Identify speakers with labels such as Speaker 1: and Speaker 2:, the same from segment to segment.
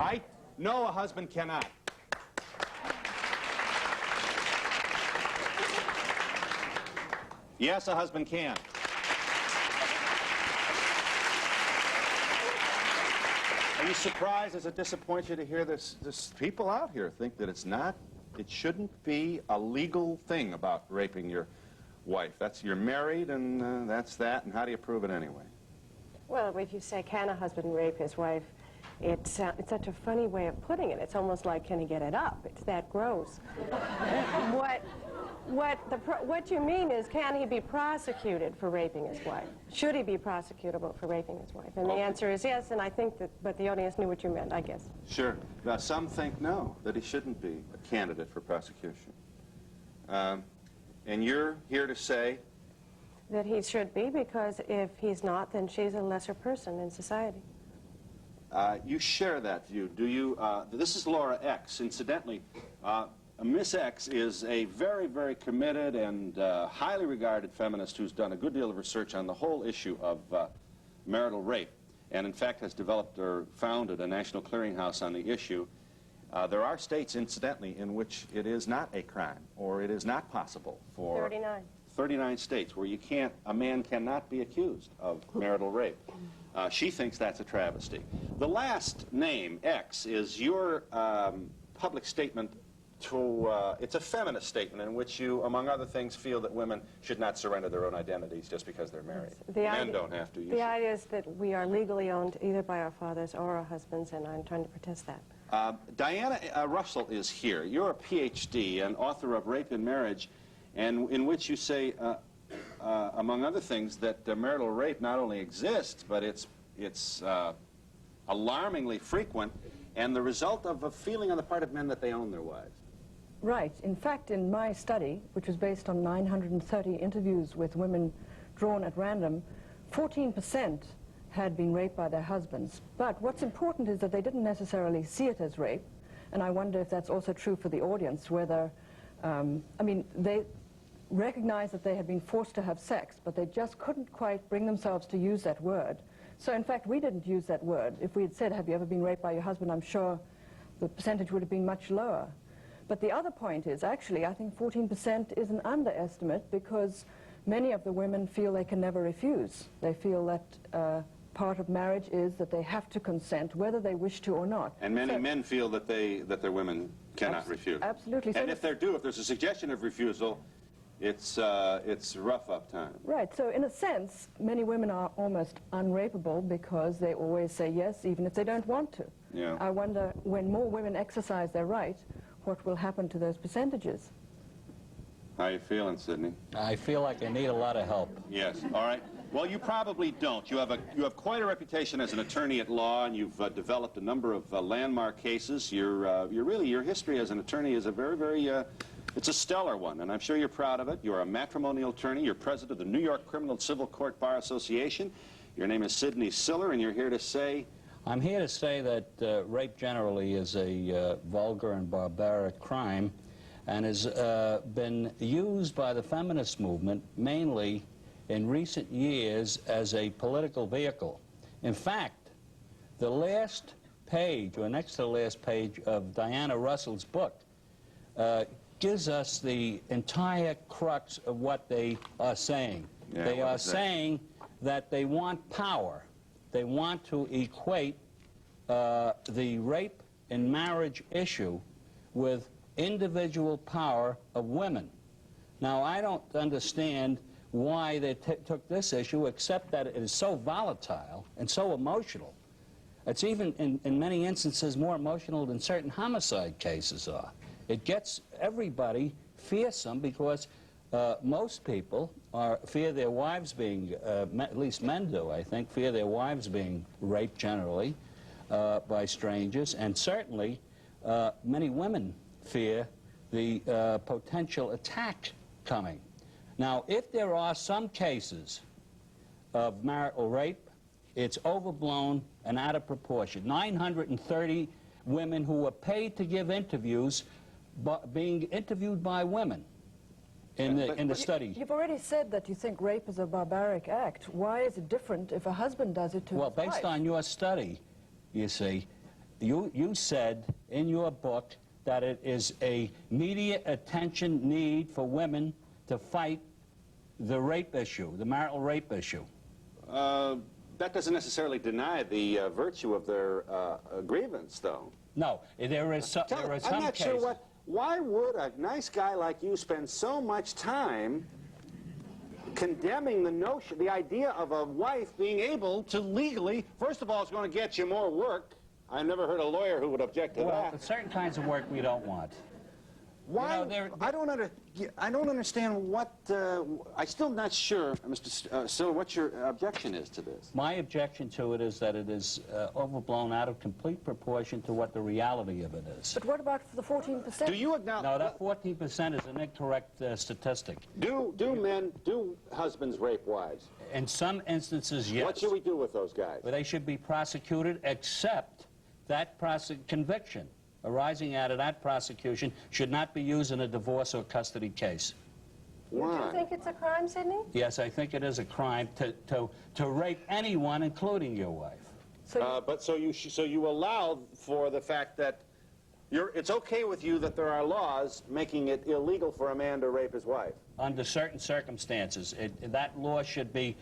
Speaker 1: right? No, a husband cannot. Yes, a husband can. Are you surprised? Does it disappoint you to hear this people out here think that it shouldn't be a legal thing about raping your wife? You're married, and that's that, and how do you prove it anyway? Well,
Speaker 2: if you say, can a husband rape his wife, it's such a funny way of putting it. It's almost like, can he get it up? It's that gross. What you mean is, can he be prosecuted for raping his wife? Should he be prosecutable for raping his wife? And the answer is yes, and I think that, but the audience knew what you meant, I guess.
Speaker 1: Sure. Now, some think no, that he shouldn't be a candidate for prosecution. And you're here to say?
Speaker 2: That he should be, because if he's not, then she's a lesser person in society.
Speaker 1: You share that view, do you? This is Laura X. Incidentally, Miss X is a very, very committed and highly regarded feminist who's done a good deal of research on the whole issue of marital rape, and in fact has developed or founded a national clearinghouse on the issue. There are states, incidentally, in which it is not a crime, or it is not possible for 39 states where a man cannot be accused of marital rape. She thinks that's a travesty. The last name, X, is your public statement it's a feminist statement in which you, among other things, feel that women should not surrender their own identities just because they're married. Men don't have to.
Speaker 2: The idea is that we are legally owned either by our fathers or our husbands, and I'm trying to protest that.
Speaker 1: Diana Russell is here. You're a PhD and author of Rape in Marriage, and in which you say, among other things, that marital rape not only exists, but it's alarmingly frequent, and the result of a feeling on the part of men that they own their wives.
Speaker 3: Right. In fact, in my study, which was based on 930 interviews with women drawn at random, 14% had been raped by their husbands. But what's important is that they didn't necessarily see it as rape, and I wonder if that's also true for the audience, whether, I mean, they recognized that they had been forced to have sex, but they just couldn't quite bring themselves to use that word. So, in fact, we didn't use that word. If we had said, have you ever been raped by your husband, I'm sure the percentage would have been much lower. But the other point is, actually, I think 14% is an underestimate, because many of the women feel they can never refuse. They feel that part of marriage is that they have to consent, whether they wish to or not.
Speaker 1: And many men feel that their women cannot refuse.
Speaker 3: Absolutely.
Speaker 1: And if there's a suggestion of refusal, it's rough up time.
Speaker 3: Right. So in a sense, many women are almost unrapeable because they always say yes, even if they don't want to.
Speaker 1: Yeah.
Speaker 3: I wonder, when more women exercise their right, what will happen to those percentages?
Speaker 1: How are you feeling, Sidney?
Speaker 4: I feel like I need a lot of help.
Speaker 1: Yes. All right. Well, you probably don't. You have quite a reputation as an attorney at law, and you've developed a number of landmark cases. Your history as an attorney is a very it's a stellar one, and I'm sure you're proud of it. You're a matrimonial attorney. You're president of the New York Criminal Civil Court Bar Association. Your name is Sidney Siller, and you're here to say?
Speaker 4: I'm here to say that rape generally is a vulgar and barbaric crime, and has been used by the feminist movement mainly in recent years as a political vehicle. In fact, the last page, or next to the last page, of Diana Russell's book gives us the entire crux of what they are saying.
Speaker 1: Yeah,
Speaker 4: they are saying that they want power. They want to equate the rape and marriage issue with individual power of women. Now, I don't understand why they took this issue, except that it is so volatile and so emotional. It's even, in many instances, more emotional than certain homicide cases are. It gets everybody fearsome because most people fear their wives being, at least men do, I think, fear their wives being raped generally by strangers, and certainly many women fear the potential attack coming. Now, if there are some cases of marital rape, it's overblown and out of proportion. 930 women who were paid to give interviews being interviewed by women in the study.
Speaker 3: You've already said that you think rape is a barbaric act. Why is it different if a husband does it to his wife?
Speaker 4: Well, based on your study, you see, you said in your book that it is a immediate attention need for women to fight the rape issue, the marital rape issue.
Speaker 1: That doesn't necessarily deny the virtue of their grievance, though.
Speaker 4: No, there is some
Speaker 1: I'm not
Speaker 4: cases.
Speaker 1: sure why would a nice guy like you spend so much time condemning the idea of a wife being able to legally, first of all, it's going to get you more work. I've never heard a lawyer who would object to
Speaker 4: Well,
Speaker 1: that.
Speaker 4: certain kinds of work we don't want.
Speaker 1: Why?
Speaker 4: You know,
Speaker 1: I don't understand what. I'm still not sure, Mr. Stiller, what your objection is to this.
Speaker 4: My objection to it is that it is overblown out of complete proportion to what the reality of it is.
Speaker 3: But what about the 14%?
Speaker 1: Do you acknowledge?
Speaker 4: No, that 14% is an incorrect statistic.
Speaker 1: Do husbands rape wives?
Speaker 4: In some instances, yes.
Speaker 1: What should we do with those guys?
Speaker 4: But they should be prosecuted, except that conviction arising out of that prosecution should not be used in a divorce or custody case.
Speaker 2: Do you think it's a crime, Sidney?
Speaker 4: Yes, I think it is a crime to rape anyone, including your wife.
Speaker 1: So you allow for the fact that it's okay with you that there are laws making it illegal for a man to rape his wife?
Speaker 4: Under certain circumstances. That law should be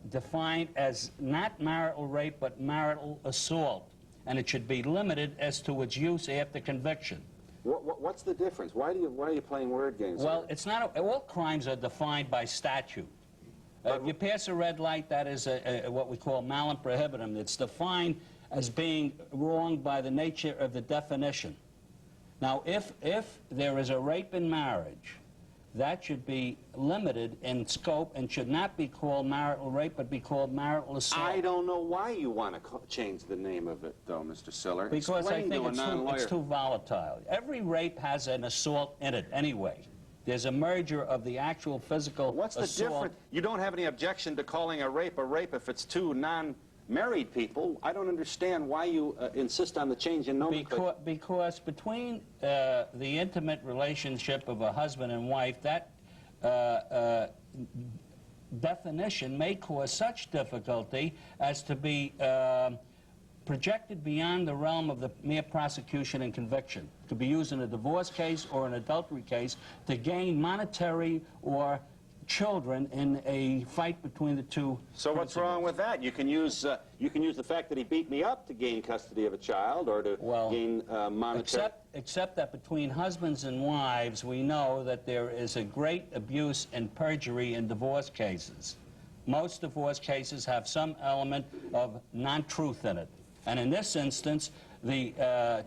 Speaker 4: defined as not marital rape, but marital assault. And it should be limited as to its use after conviction.
Speaker 1: What's the difference? Why are you playing word games?
Speaker 4: Well,
Speaker 1: here?
Speaker 4: it's not. All crimes are defined by statute. If you pass a red light, that is what we call malum prohibitum. It's defined as being wrong by the nature of the definition. Now, if there is a rape in marriage, that should be limited in scope and should not be called marital rape, but be called marital assault.
Speaker 1: I don't know why you want to change the name of it, though, Mr. Siller.
Speaker 4: Because I
Speaker 1: Explain
Speaker 4: think
Speaker 1: to
Speaker 4: it's too volatile. Every rape has an assault in it anyway. There's a merger of the actual physical
Speaker 1: What's the
Speaker 4: assault.
Speaker 1: difference? You don't have any objection to calling a rape if it's two non-married people. I don't understand why you insist on the change in nomenclature.
Speaker 4: Because between the intimate relationship of a husband and wife, that definition may cause such difficulty as to be projected beyond the realm of the mere prosecution and conviction. It could be used in a divorce case or an adultery case to gain monetary or children in a fight between the two.
Speaker 1: So what's wrong with that? You can use the fact that he beat me up to gain custody of a child or to gain monetary.
Speaker 4: Except that between husbands and wives, we know that there is a great abuse and perjury in divorce cases. Most divorce cases have some element of non-truth in it. And in this instance, the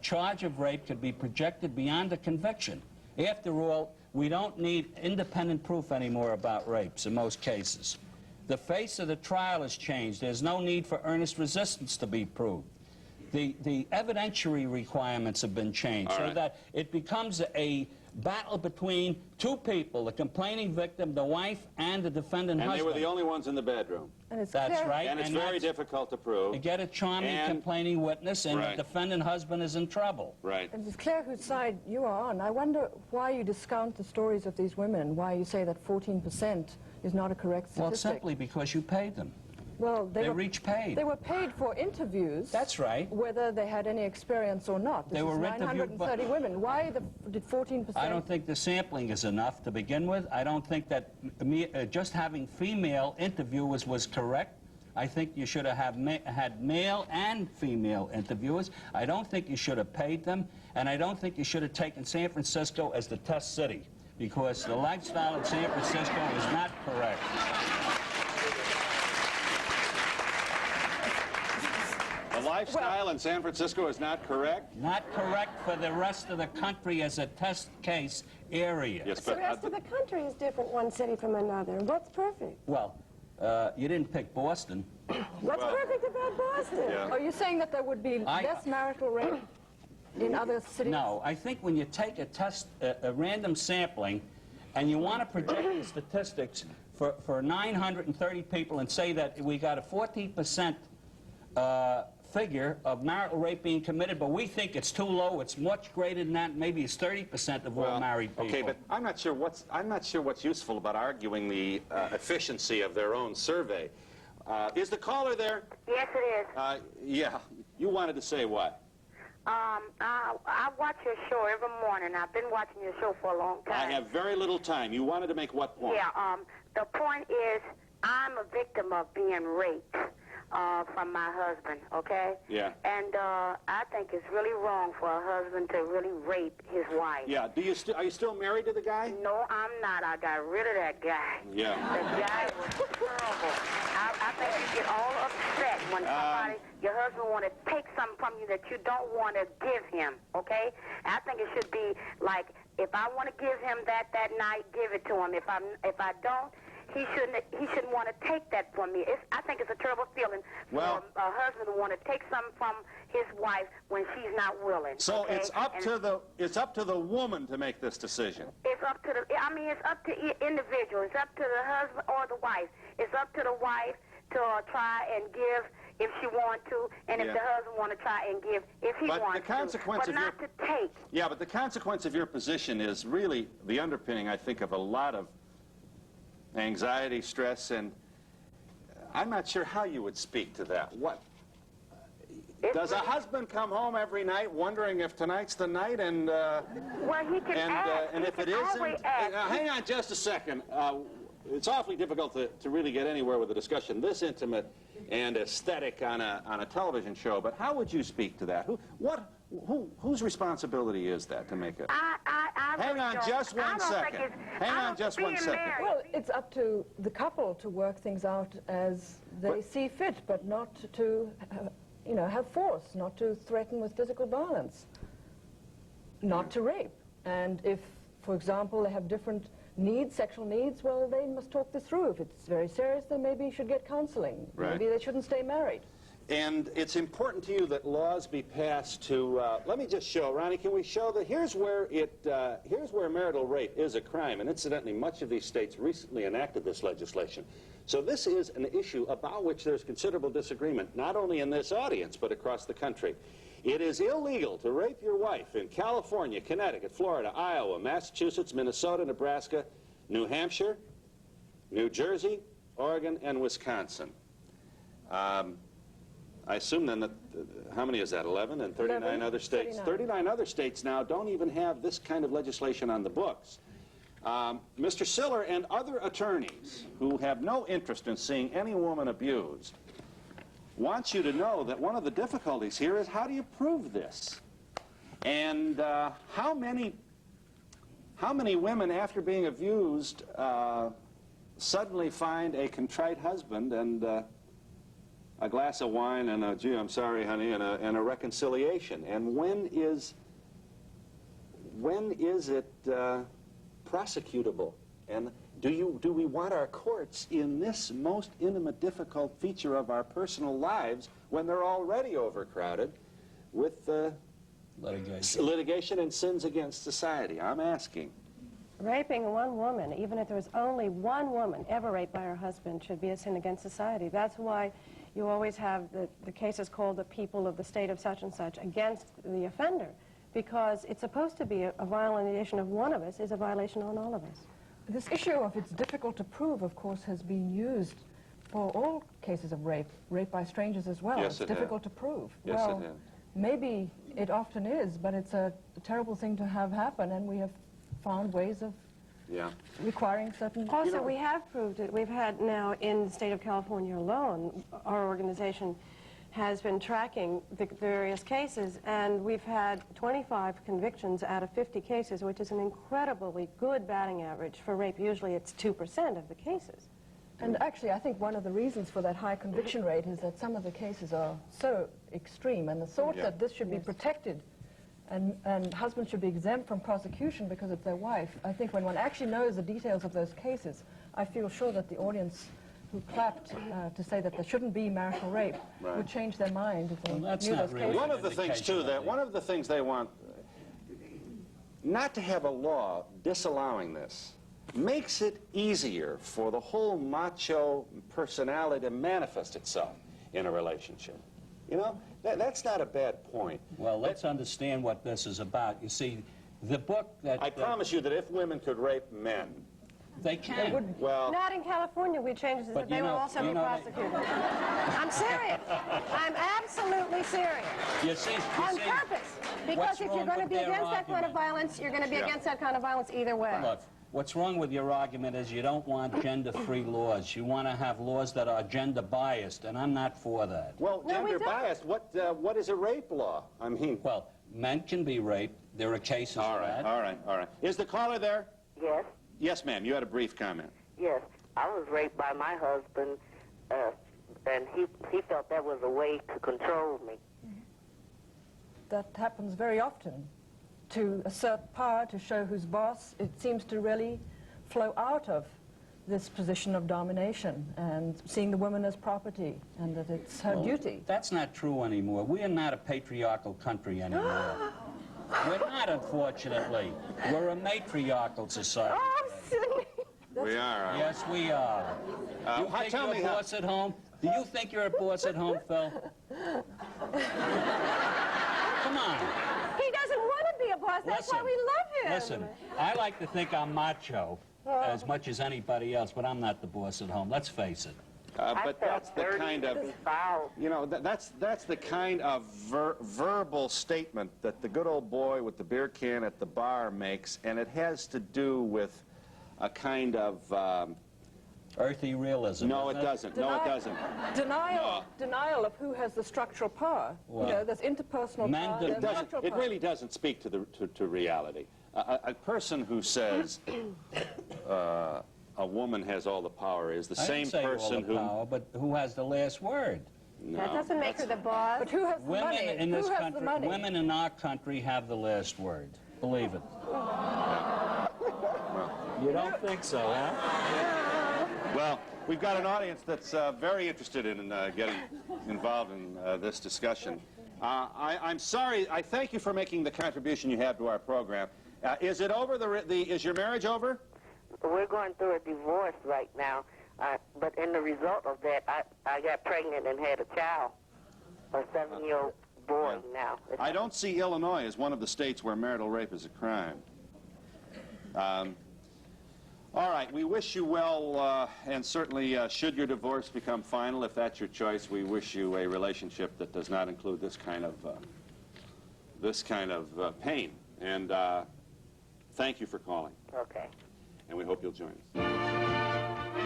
Speaker 4: charge of rape could be projected beyond a conviction. After all, we don't need independent proof anymore about rapes in most cases. The face of the trial has changed. There's no need for earnest resistance to be proved. The evidentiary requirements have been changed so that it becomes a battle between two people, the complaining victim, the wife, and the defendant husband.
Speaker 1: And they were the only ones in the bedroom.
Speaker 3: And it's
Speaker 4: That's
Speaker 3: clear,
Speaker 4: right.
Speaker 1: And it's very difficult to prove.
Speaker 4: You get a charming complaining witness, and the defendant husband is in trouble.
Speaker 1: Right.
Speaker 3: And it's clear whose side you are on. I wonder why you discount the stories of these women, why you say that 14% is not a correct statistic.
Speaker 4: Well, simply because you paid them.
Speaker 3: Well,
Speaker 4: They were each paid.
Speaker 3: They were paid for interviews.
Speaker 4: That's right.
Speaker 3: Whether they had any expect or not. This
Speaker 4: They were
Speaker 3: is
Speaker 4: interviewed,
Speaker 3: 930 women. Why did 14%?
Speaker 4: I don't think the sampling is enough to begin with. I don't think that just having female interviewers was correct. I think you should have had male and female interviewers. I don't think you should have paid them. And I don't think you should have taken San Francisco as the test city, because the lifestyle in San Francisco is not correct.
Speaker 1: The lifestyle in San Francisco is not correct?
Speaker 4: Not correct for the rest of the country as a test case area.
Speaker 1: Yes,
Speaker 2: The rest of the country is different one city from another. What's perfect?
Speaker 4: Well, you didn't pick Boston.
Speaker 2: What's perfect about Boston?
Speaker 1: Yeah.
Speaker 3: Are you saying that there would be less marital rape in other cities?
Speaker 4: No, I think when you take a test, a random sampling, and you want to project the statistics for 930 people and say that we got a 14% figure of marital rape being committed, but we think it's too low. It's much greater than that. Maybe it's 30% of all married people.
Speaker 1: Okay, but I'm not sure what's useful about arguing the efficiency of their own survey. Is the caller there?
Speaker 5: Yes, it is.
Speaker 1: Yeah. You wanted to say what?
Speaker 5: I watch your show every morning. I've been watching your show for a long time.
Speaker 1: I have very little time. You wanted to make what point?
Speaker 5: Yeah, the point is I'm a victim of being raped from my husband, okay?
Speaker 1: Yeah.
Speaker 5: And I think it's really wrong for a husband to really rape his wife.
Speaker 1: Yeah. Are you still married to the guy?
Speaker 5: No, I'm not. I got rid of that guy.
Speaker 1: Yeah.
Speaker 5: The guy was terrible. I think you get all upset when somebody, your husband want to take something from you that you don't want to give him, okay? I think it should be like, if I want to give him that night, give it to him. If I don't, he shouldn't want to take that from me. I think it's a terrible feeling for a husband to want to take something from his wife when she's not willing.
Speaker 1: So
Speaker 5: okay?
Speaker 1: it's up to the woman to make this decision.
Speaker 5: It's up to it's up to individual. It's up to the husband or the wife. It's up to the wife to try and give if she want to, and if the husband want to try and give if he wants to, but not to take.
Speaker 1: Yeah, but the consequence of your position is really the underpinning, I think, of a lot of anxiety, stress, and I'm not sure how you would speak to that. Does a husband come home every night wondering if tonight's the night, and
Speaker 5: well, he can ask.
Speaker 1: And if it isn't, hang on just a second. It's awfully difficult to really get anywhere with a discussion this intimate and aesthetic on a television show. But how would you speak to that? Whose responsibility is that to make it? Hang on just one second. Hang on just 1 second.
Speaker 3: Well, it's up to the couple to work things out as they see fit, but not to, have force, not to threaten with physical violence, not to rape. And if, for example, they have different needs, sexual needs, well, they must talk this through. If it's very serious, then maybe you should get counseling.
Speaker 1: Right.
Speaker 3: Maybe they shouldn't stay married.
Speaker 1: And it's important to you that laws be passed to, let me just show, Ronnie, can we show that here's where marital rape is a crime, and incidentally, much of these states recently enacted this legislation. So this is an issue about which there's considerable disagreement, not only in this audience, but across the country. It is illegal to rape your wife in California, Connecticut, Florida, Iowa, Massachusetts, Minnesota, Nebraska, New Hampshire, New Jersey, Oregon, and Wisconsin. I assume then that, how many is that, 11 and 39 other states? 39 other states now don't even have this kind of legislation on the books. Mr. Siller and other attorneys who have no interest in seeing any woman abused want you to know that one of the difficulties here is how do you prove this? And how many women after being abused suddenly find a contrite husband and a glass of wine and a, gee, I'm sorry, honey, and a reconciliation? And when is it prosecutable? And do we want our courts in this most intimate, difficult feature of our personal lives when they're already overcrowded with litigation and sins against society? I'm asking.
Speaker 2: Raping one woman, even if there was only one woman ever raped by her husband, should be a sin against society. That's why you always have the cases called the people of the state of such and such against the offender, because it's supposed to be a violation of one of us is a violation on all of us.
Speaker 3: This issue of it's difficult to prove, of course, has been used for all cases of rape by strangers as well.
Speaker 1: Yes,
Speaker 3: it's difficult to prove.
Speaker 1: Yes,
Speaker 3: well,
Speaker 1: it has.
Speaker 3: Maybe it often is, but it's a terrible thing to have happen, and we have found ways of requiring certain...
Speaker 2: Also, we have proved it. We've had now, in the state of California alone, our organization has been tracking the various cases, and we've had 25 convictions out of 50 cases, which is an incredibly good batting average for rape. Usually it's 2% of the cases.
Speaker 3: And actually, I think one of the reasons for that high conviction rate is that some of the cases are so extreme, and the thought that this should be protected and husbands should be exempt from prosecution because it's their wife. I think when one actually knows the details of those cases, I feel sure that the audience who clapped to say that there shouldn't be marital rape would change their mind if they knew those cases.
Speaker 1: One of the things, too, one of the things they want, not to have a law disallowing this, makes it easier for the whole macho personality to manifest itself in a relationship. You know, that's not a bad point.
Speaker 4: Well, let's understand what this is about. You see, the book that...
Speaker 1: I promise you that if women could rape men...
Speaker 4: They can.
Speaker 1: Well,
Speaker 2: not in California. We changed it so they will also be prosecuted. I'm serious. I'm absolutely serious.
Speaker 4: You see,
Speaker 2: On purpose. Because if you're
Speaker 4: wrong
Speaker 2: going to
Speaker 4: with
Speaker 2: be
Speaker 4: their
Speaker 2: against that kind of
Speaker 4: argument?
Speaker 2: violence, you're going to be against that kind of violence either way.
Speaker 4: Look, what's wrong with your argument is you don't want gender-free laws. You want to have laws that are gender-biased, and I'm not for that.
Speaker 1: Well,
Speaker 2: No, we
Speaker 1: gender
Speaker 2: don't.
Speaker 1: biased, what is a rape law? I mean...
Speaker 4: Well, men can be raped. There are cases
Speaker 1: All
Speaker 4: for
Speaker 1: right,
Speaker 4: that.
Speaker 1: all right, all right. Is the caller there?
Speaker 5: Yes,
Speaker 1: Yes, ma'am. You had a brief comment.
Speaker 5: yes. I was raped by my husband, and he felt that was a way to control me.
Speaker 3: That happens very often. To assert power, to show who's boss, it seems to really flow out of this position of domination and seeing the woman as property and that it's her duty.
Speaker 4: That's not true anymore. We are not a patriarchal country anymore. We're not, unfortunately. We're a matriarchal society.
Speaker 2: Oh, Sidney.
Speaker 1: We are.
Speaker 4: Yes, we are. You think
Speaker 1: tell
Speaker 4: you're
Speaker 1: me
Speaker 4: a
Speaker 1: how-
Speaker 4: boss at home? Do you think you're a boss at home, Phil? Come on.
Speaker 2: He doesn't want to be a boss. That's why we love him.
Speaker 4: Listen, I like to think I'm macho as much as anybody else, but I'm not the boss at home. Let's face it.
Speaker 1: But that's the kind of...
Speaker 5: Foul.
Speaker 1: You know, that's the kind of verbal statement that the good old boy with the beer can at the bar makes, and it has to do with a kind of...
Speaker 4: Earthy realism.
Speaker 1: no, it doesn't. No, it doesn't.
Speaker 3: Denial of who has the structural power.
Speaker 4: Well,
Speaker 3: you know, there's interpersonal
Speaker 4: men
Speaker 3: power,
Speaker 4: do-
Speaker 3: there's
Speaker 1: It doesn't.
Speaker 3: natural
Speaker 1: It
Speaker 3: power.
Speaker 1: really doesn't speak to to reality. A person who says a woman has all the power is the
Speaker 4: I
Speaker 1: same
Speaker 4: didn't say
Speaker 1: person
Speaker 4: all the
Speaker 1: who...
Speaker 4: power, but who has the last word?
Speaker 2: That doesn't make her the boss.
Speaker 3: But who has the
Speaker 4: Women
Speaker 3: money?
Speaker 4: in this
Speaker 3: who has
Speaker 4: country,
Speaker 3: the money?
Speaker 4: women in our country have the last word. Believe it. You don't think so, huh?
Speaker 1: Well, we've got an audience that's very interested in getting involved in this discussion. I'm sorry. I thank you for making the contribution you have to our program. Is it over? Is your marriage over?
Speaker 5: We're going through a divorce right now, but in the result of that, I got pregnant and had a child, a 7-year-old boy now.
Speaker 1: I don't see Illinois as one of the states where marital rape is a crime. All right, we wish you well, and certainly should your divorce become final, if that's your choice, we wish you a relationship that does not include this kind of pain. And thank you for calling,
Speaker 5: Okay.
Speaker 1: and we hope you'll join us.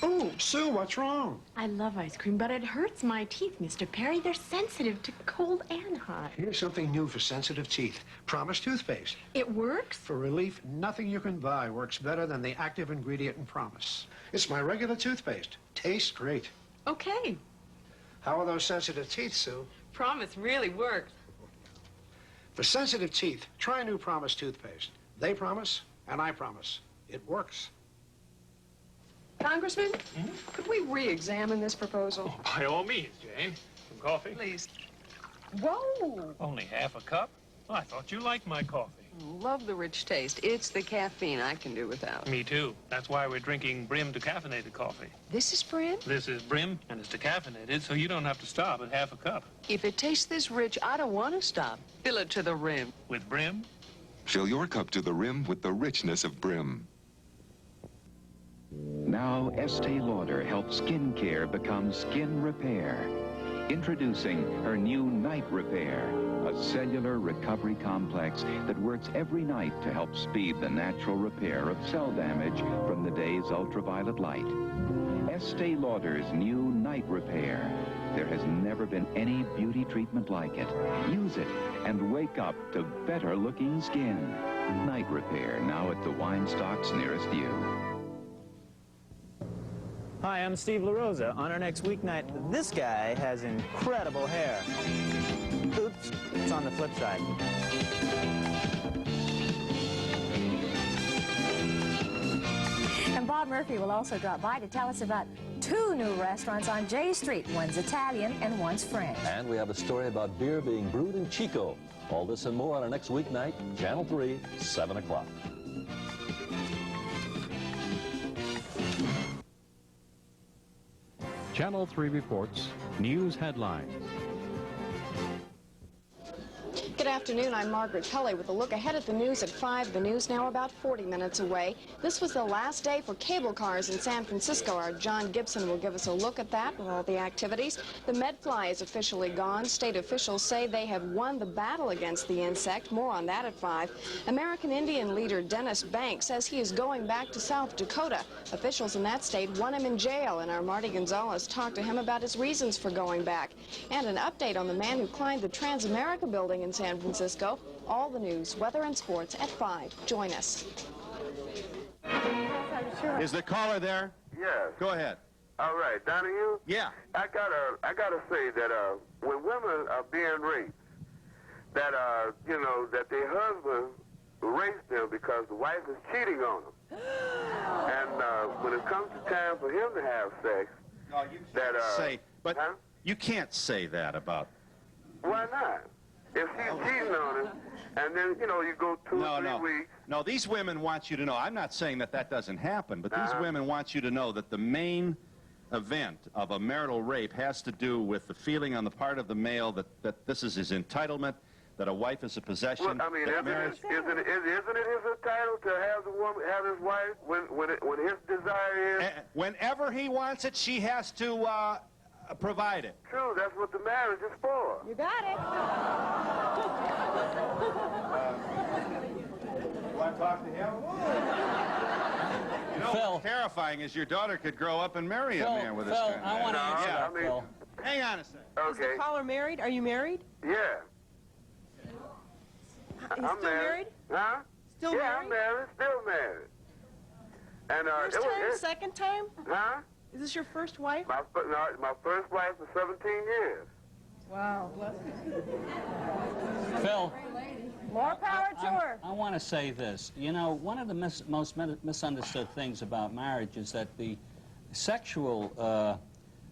Speaker 6: Oh, Sue, what's wrong?
Speaker 7: I love ice cream, but it hurts my teeth, Mr. Perry. They're sensitive to cold and hot.
Speaker 6: Here's something new for sensitive teeth. Promise toothpaste.
Speaker 7: It works?
Speaker 6: For relief, nothing you can buy works better than the active ingredient in Promise. It's my regular toothpaste. Tastes great.
Speaker 7: Okay.
Speaker 6: How are those sensitive teeth, Sue?
Speaker 7: Promise really works.
Speaker 6: For sensitive teeth, try new Promise toothpaste. They promise, and I promise. It works.
Speaker 8: Congressman, could we re-examine this proposal?
Speaker 9: By all means, Jane. Some coffee?
Speaker 8: Please. Whoa!
Speaker 9: Only half a cup? I thought you liked my coffee.
Speaker 8: Love the rich taste. It's the caffeine I can do without.
Speaker 9: Me too. That's why we're drinking Brim decaffeinated coffee.
Speaker 8: This is Brim?
Speaker 9: This is Brim, and it's decaffeinated, so you don't have to stop at half a cup.
Speaker 8: If it tastes this rich, I don't want to stop. Fill it to the rim.
Speaker 9: With Brim,
Speaker 10: Fill your cup to the rim with the richness of Brim.
Speaker 11: Now, Estee Lauder helps skin care become skin repair. Introducing her new Night Repair, a cellular recovery complex that works every night to help speed the natural repair of cell damage from the day's ultraviolet light. Estee Lauder's new Night Repair. There has never been any beauty treatment like it. Use it and wake up to better-looking skin. Night Repair, now at the wine stocks nearest you.
Speaker 12: Hi, I'm Steve LaRosa. On our next weeknight, this guy has incredible hair. Oops, it's on the flip side.
Speaker 13: And Bob Murphy will also drop by to tell us about 2 new restaurants on J Street. One's Italian and one's French.
Speaker 14: And we have a story about beer being brewed in Chico. All this and more on our next weeknight, Channel 3, 7 o'clock.
Speaker 15: Channel 3 reports news headlines.
Speaker 16: Good afternoon, I'm Margaret Tully with a look ahead at the news at 5. The news now about 40 minutes away. This was the last day for cable cars in San Francisco. Our John Gibson will give us a look at that with all the activities. The medfly is officially gone. State officials say they have won the battle against the insect. More on that at 5. American Indian leader Dennis Banks says he is going back to South Dakota. Officials in that state want him in jail, and our Marty Gonzalez talked to him about his reasons for going back. And an update on the man who climbed the Transamerica building in San Francisco. All the news, weather, and sports at 5. Join us.
Speaker 1: Is the caller there?
Speaker 17: Yes.
Speaker 1: Go ahead.
Speaker 17: All right, Donahue?
Speaker 1: Yeah.
Speaker 17: I gotta say that when women are being raped, that you know, that their husband rapes them because the wife is cheating on them. And when it comes to time for him to have sex,
Speaker 1: you can't say that about.
Speaker 17: Why not? If she's cheating on him, and then, you know, you go 2 or 3 weeks.
Speaker 1: No, these women want you to know. I'm not saying that that doesn't happen, but these women want you to know that the main event of a marital rape has to do with the feeling on the part of the male that this is his entitlement, that a wife is a possession.
Speaker 17: Well, I mean, isn't it his title to have the woman, have his wife when his desire is?
Speaker 1: Whenever he wants it, she has to provide it.
Speaker 17: True, that's what the marriage is for.
Speaker 2: You got it.
Speaker 1: You want to talk to him? You know,
Speaker 4: Phil.
Speaker 1: what's terrifying is your daughter could grow up and marry a man with this kind of
Speaker 4: I want to answer that, Phil.
Speaker 1: Hang on a second.
Speaker 17: Okay.
Speaker 18: Is the caller married? Are you married?
Speaker 17: Yeah.
Speaker 18: He's
Speaker 17: I'm
Speaker 18: still married?
Speaker 17: Huh?
Speaker 18: Still married?
Speaker 17: I'm married, still married. And
Speaker 18: First time, second time?
Speaker 17: Huh?
Speaker 18: Is this your first wife?
Speaker 17: My first wife for 17 years.
Speaker 18: Wow.
Speaker 4: Phil.
Speaker 2: More power to her.
Speaker 4: I want to say this. You know, one of the most misunderstood things about marriage is that the sexual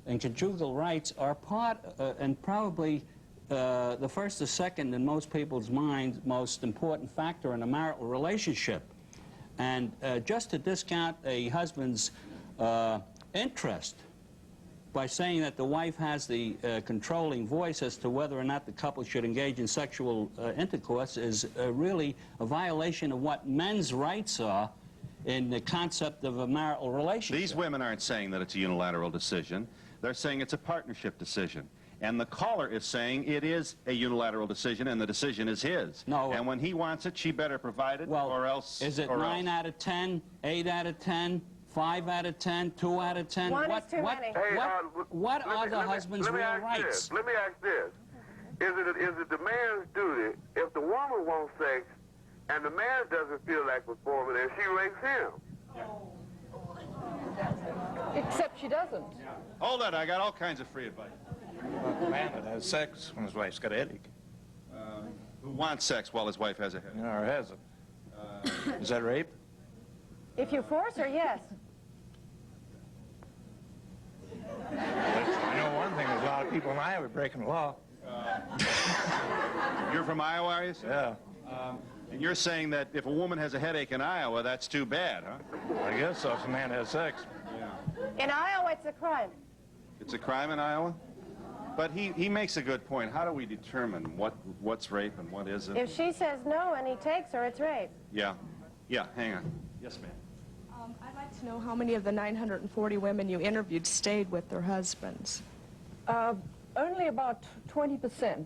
Speaker 4: and conjugal rights are part and probably the first or second in most people's minds most important factor in a marital relationship. And just to discount a husband's interest by saying that the wife has the controlling voice as to whether or not the couple should engage in sexual intercourse is really a violation of what men's rights are in the concept of a marital relationship.
Speaker 1: These women aren't saying that it's a unilateral decision. They're saying it's a partnership decision. And the caller is saying it is a unilateral decision, and the decision is his.
Speaker 4: No.
Speaker 1: And when he wants it, she better provide it, or else...
Speaker 4: Is it 9 out of 10, 8 out of 10, 5 out of 10, 2 out of 10?
Speaker 2: One is too many.
Speaker 4: What are the husband's real rights?
Speaker 17: Let me ask this. Is it the man's duty, if the woman wants sex, and the man doesn't feel like performing, and she rapes him?
Speaker 3: Except she doesn't.
Speaker 1: Hold on, I got all kinds of free advice.
Speaker 9: Well, the man that has sex when his wife's got a headache.
Speaker 1: Who wants sex while his wife has a headache?
Speaker 9: Or has it. Is that rape?
Speaker 2: If you force her, yes.
Speaker 9: I know one thing, there's a lot of people in Iowa breaking the law.
Speaker 1: You're from Iowa, are you?
Speaker 9: Yeah.
Speaker 1: And you're saying that if a woman has a headache in Iowa, that's too bad, huh?
Speaker 9: I guess so, if a man has sex.
Speaker 2: In Iowa, it's a crime.
Speaker 1: It's a crime in Iowa? But he makes a good point. How do we determine what's rape and what isn't?
Speaker 2: If she says no and he takes her, it's rape.
Speaker 1: Yeah. Yeah, hang on. Yes, ma'am.
Speaker 18: I'd like to know how many of the 940 women you interviewed stayed with their husbands.
Speaker 3: Only about 20%.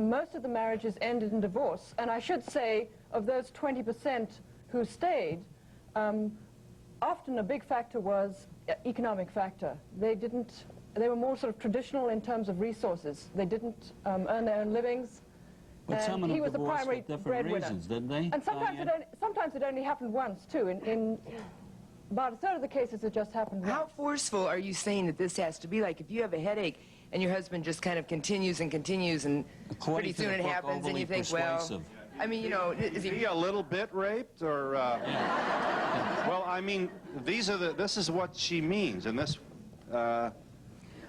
Speaker 3: Most of the marriages ended in divorce. And I should say, of those 20% who stayed, often a big factor was economic factor. They were more sort of traditional in terms of resources. They didn't earn their own livings.
Speaker 4: But some of them
Speaker 3: he was the
Speaker 4: divorced
Speaker 3: primary
Speaker 4: for different
Speaker 3: breadwinner.
Speaker 4: reasons, didn't they?
Speaker 3: And sometimes it only happened once, too. In about a third of the cases, it just happened once.
Speaker 19: How forceful are you saying that this has to be? Like, if you have a headache and your husband just kind of continues and continues, and pretty soon it happens, and you think, well, I mean, you know, is
Speaker 1: he a little bit raped, or? Well, I mean, this is what she means, and this.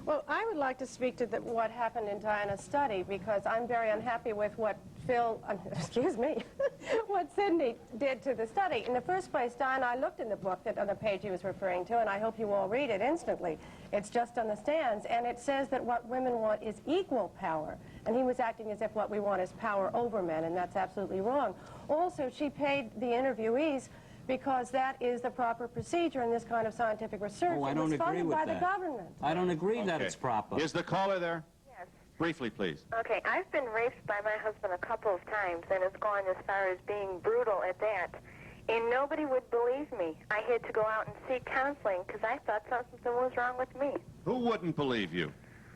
Speaker 2: Well, I would like to speak to what happened in Diana's study, because I'm very unhappy with what Phil, excuse me, what Sidney did to the study. In the first place, Don, I looked in the book that on the page he was referring to, and I hope you all read it instantly. It's just on the stands, and it says that what women want is equal power. And he was acting as if what we want is power over men, and that's absolutely wrong. Also, she paid the interviewees because that is the proper procedure in this kind of scientific research.
Speaker 4: Oh, I
Speaker 2: It
Speaker 4: don't
Speaker 2: was
Speaker 4: agree
Speaker 2: funded
Speaker 4: with
Speaker 2: by
Speaker 4: that.
Speaker 2: the government.
Speaker 4: I don't agree that it's proper.
Speaker 1: Is the caller there?
Speaker 20: Yes.
Speaker 1: Briefly, please.
Speaker 20: Okay, I've been raped by my husband a couple of times, and it's gone as far as being brutal at that. And nobody would believe me. I had to go out and seek counseling because I thought something was wrong with me.
Speaker 1: Who wouldn't believe you?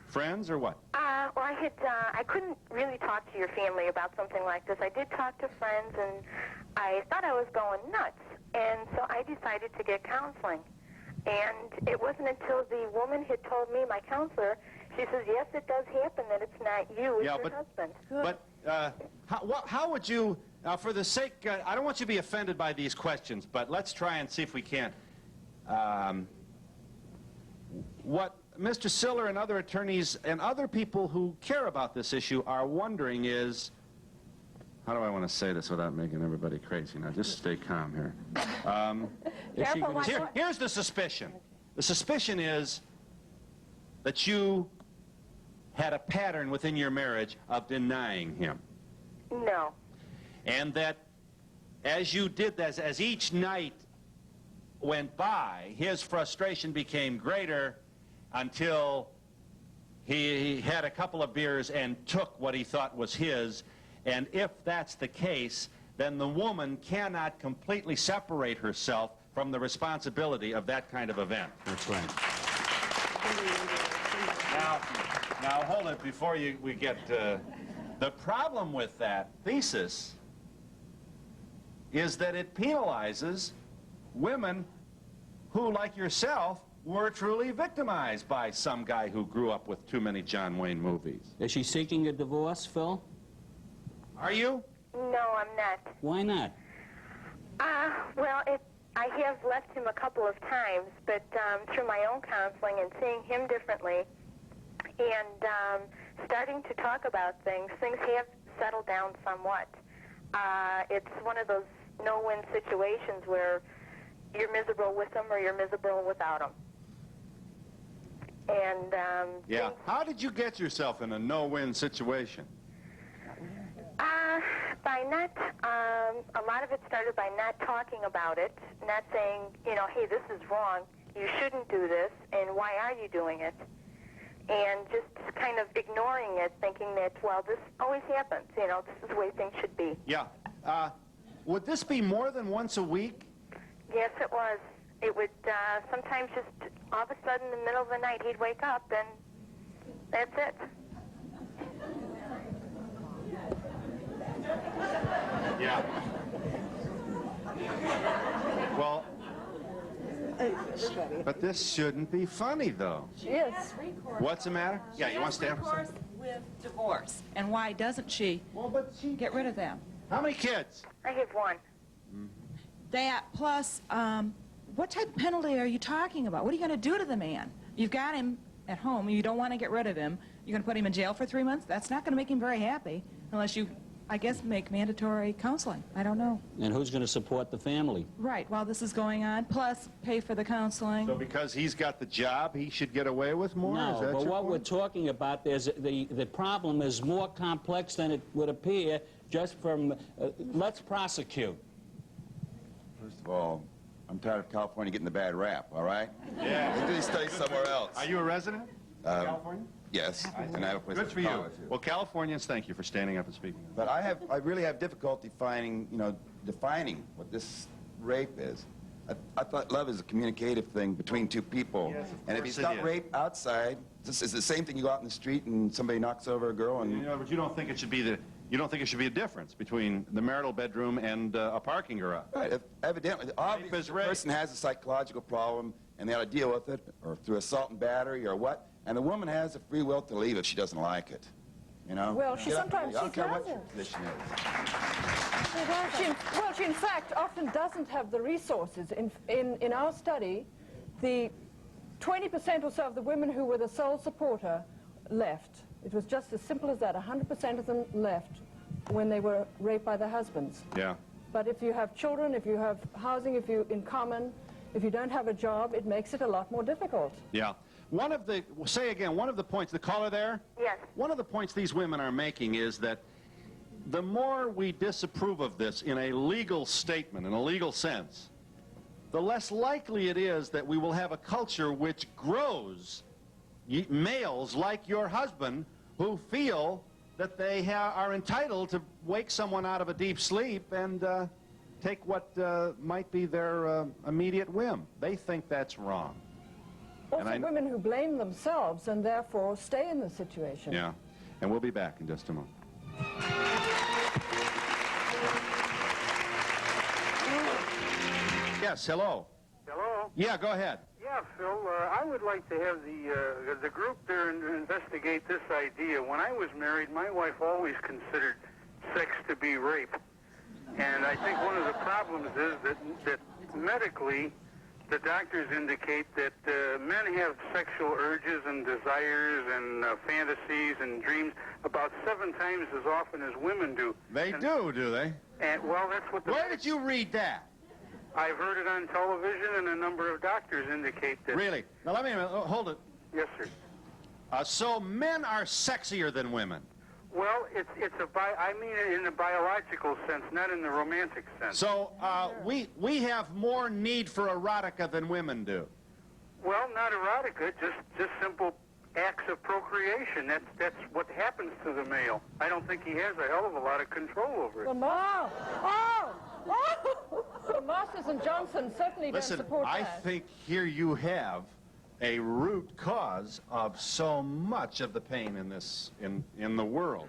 Speaker 1: Friends or what?
Speaker 20: Well, I couldn't really talk to your family about something like this. I did talk to friends, and I thought I was going nuts. And so I decided to get counseling. And it wasn't until the woman had told me, my counselor, she says, yes, it does happen that it's not you, it's your husband.
Speaker 1: But how would you, for the sake, I don't want you to be offended by these questions, but let's try and see if we can. What Mr. Siller and other attorneys and other people who care about this issue are wondering is, how do I want to say this without making everybody crazy? Now, just stay calm here. Here's the suspicion. The suspicion is that you had a pattern within your marriage of denying him.
Speaker 20: No.
Speaker 1: And that as you did that, as each night went by, his frustration became greater until he had a couple of beers and took what he thought was his. And if that's the case, then the woman cannot completely separate herself from the responsibility of that kind of event.
Speaker 4: That's right.
Speaker 1: Now hold it before we get... the problem with that thesis is that it penalizes women who, like yourself, were truly victimized by some guy who grew up with too many John Wayne movies.
Speaker 4: Is she seeking a divorce, Phil?
Speaker 20: Are you? No, I'm not.
Speaker 4: Why not?
Speaker 20: Well, I have left him a couple of times, but through my own counseling and seeing him differently and starting to talk about things have settled down somewhat. It's one of those no-win situations where you're miserable with him or you're miserable without him. And
Speaker 1: yeah. How did you get yourself in a no-win situation?
Speaker 20: By not, a lot of it started by not talking about it, not saying, you know, hey, this is wrong, you shouldn't do this, and why are you doing it? And just kind of ignoring it, thinking that, well, this always happens, you know, this is the way things should be.
Speaker 1: Yeah. Would this be more than once a week?
Speaker 20: Yes, it was. It would sometimes just all of a sudden in the middle of the night he'd wake up and that's it.
Speaker 1: Yeah. Well, but this shouldn't be funny, though.
Speaker 2: Yes.
Speaker 1: What's the matter? Yeah, you want to stand for a second?
Speaker 21: With divorce. And why doesn't she get rid of them?
Speaker 1: How many kids?
Speaker 20: I have one.
Speaker 21: That plus, what type of penalty are you talking about? What are you going to do to the man? You've got him at home. You don't want to get rid of him. You're going to put him in jail for 3 months? That's not going to make him very happy unless you, I guess, make mandatory counseling. I don't know.
Speaker 4: And who's going to support the family?
Speaker 21: Right, while this is going on, plus pay for the counseling.
Speaker 1: So because he's got the job, he should get away with more?
Speaker 4: No,
Speaker 1: Is that
Speaker 4: but
Speaker 1: your
Speaker 4: what
Speaker 1: point?
Speaker 4: we're talking about, the problem is more complex than it would appear just from, let's prosecute.
Speaker 22: First of all, I'm tired of California getting the bad rap, all right?
Speaker 1: Yeah.
Speaker 22: Let's do these studies somewhere else.
Speaker 1: Are you a resident of California?
Speaker 22: Yes, and I have a place
Speaker 1: Good
Speaker 22: to
Speaker 1: for you.
Speaker 22: college here.
Speaker 1: Well, Californians, thank you for standing up and speaking.
Speaker 22: But I really have difficulty finding, defining what this rape is. I thought love is a communicative thing between two people.
Speaker 1: Yes, of
Speaker 22: and if you
Speaker 1: course it
Speaker 22: stop
Speaker 1: is.
Speaker 22: rape outside, this is the same thing. You go out in the street and somebody knocks over a girl and...
Speaker 1: But you don't think it should be a difference between the marital bedroom and a parking garage?
Speaker 22: Right. Evidently, obviously, the person has a psychological problem and they ought to deal with it, or through assault and battery or what. And the woman has the free will to leave if she doesn't like it. You know?
Speaker 3: Well, she sometimes
Speaker 22: I don't care what your
Speaker 3: doesn't.
Speaker 22: position is.
Speaker 3: She in fact often doesn't have the resources. In our study, the 20% or so of the women who were the sole supporter left. It was just as simple as that. 100% of them left when they were raped by their husbands.
Speaker 1: Yeah.
Speaker 3: But if you have children, if you have housing, if you in common, if you don't have a job, it makes it a lot more difficult.
Speaker 1: Yeah. One of the, say again, one of the points, the caller there?
Speaker 20: Yes.
Speaker 1: One of the points these women are making is that the more we disapprove of this in a legal statement, in a legal sense, the less likely it is that we will have a culture which grows males like your husband who feel that they are entitled to wake someone out of a deep sleep and take what might be their immediate whim. They think that's wrong.
Speaker 3: Also women who blame themselves and therefore stay in the situation.
Speaker 1: Yeah, and we'll be back in just a moment. Yes, hello.
Speaker 5: Hello?
Speaker 1: Yeah, go ahead.
Speaker 5: Yeah, Phil, I would like to have the group there investigate this idea. When I was married, my wife always considered sex to be rape. And I think one of the problems is that medically, the doctors indicate that men have sexual urges and desires and fantasies and dreams about 7 times as often as women do.
Speaker 1: They do they?
Speaker 5: And, well, that's what the...
Speaker 1: Where did you read that?
Speaker 5: I've heard it on television, and a number of doctors indicate that.
Speaker 1: Really? Now, let me hold it.
Speaker 5: Yes, sir.
Speaker 1: So men are sexier than women?
Speaker 5: Well, I mean it in the biological sense, not in the romantic sense.
Speaker 1: So we have more need for erotica than women do?
Speaker 5: Well, not erotica, just simple acts of procreation. That's what happens to the male. I don't think he has a hell of a lot of control over it.
Speaker 3: The Masters and Johnson certainly don't support that.
Speaker 1: I think here you have a root cause of so much of the pain in this in the world.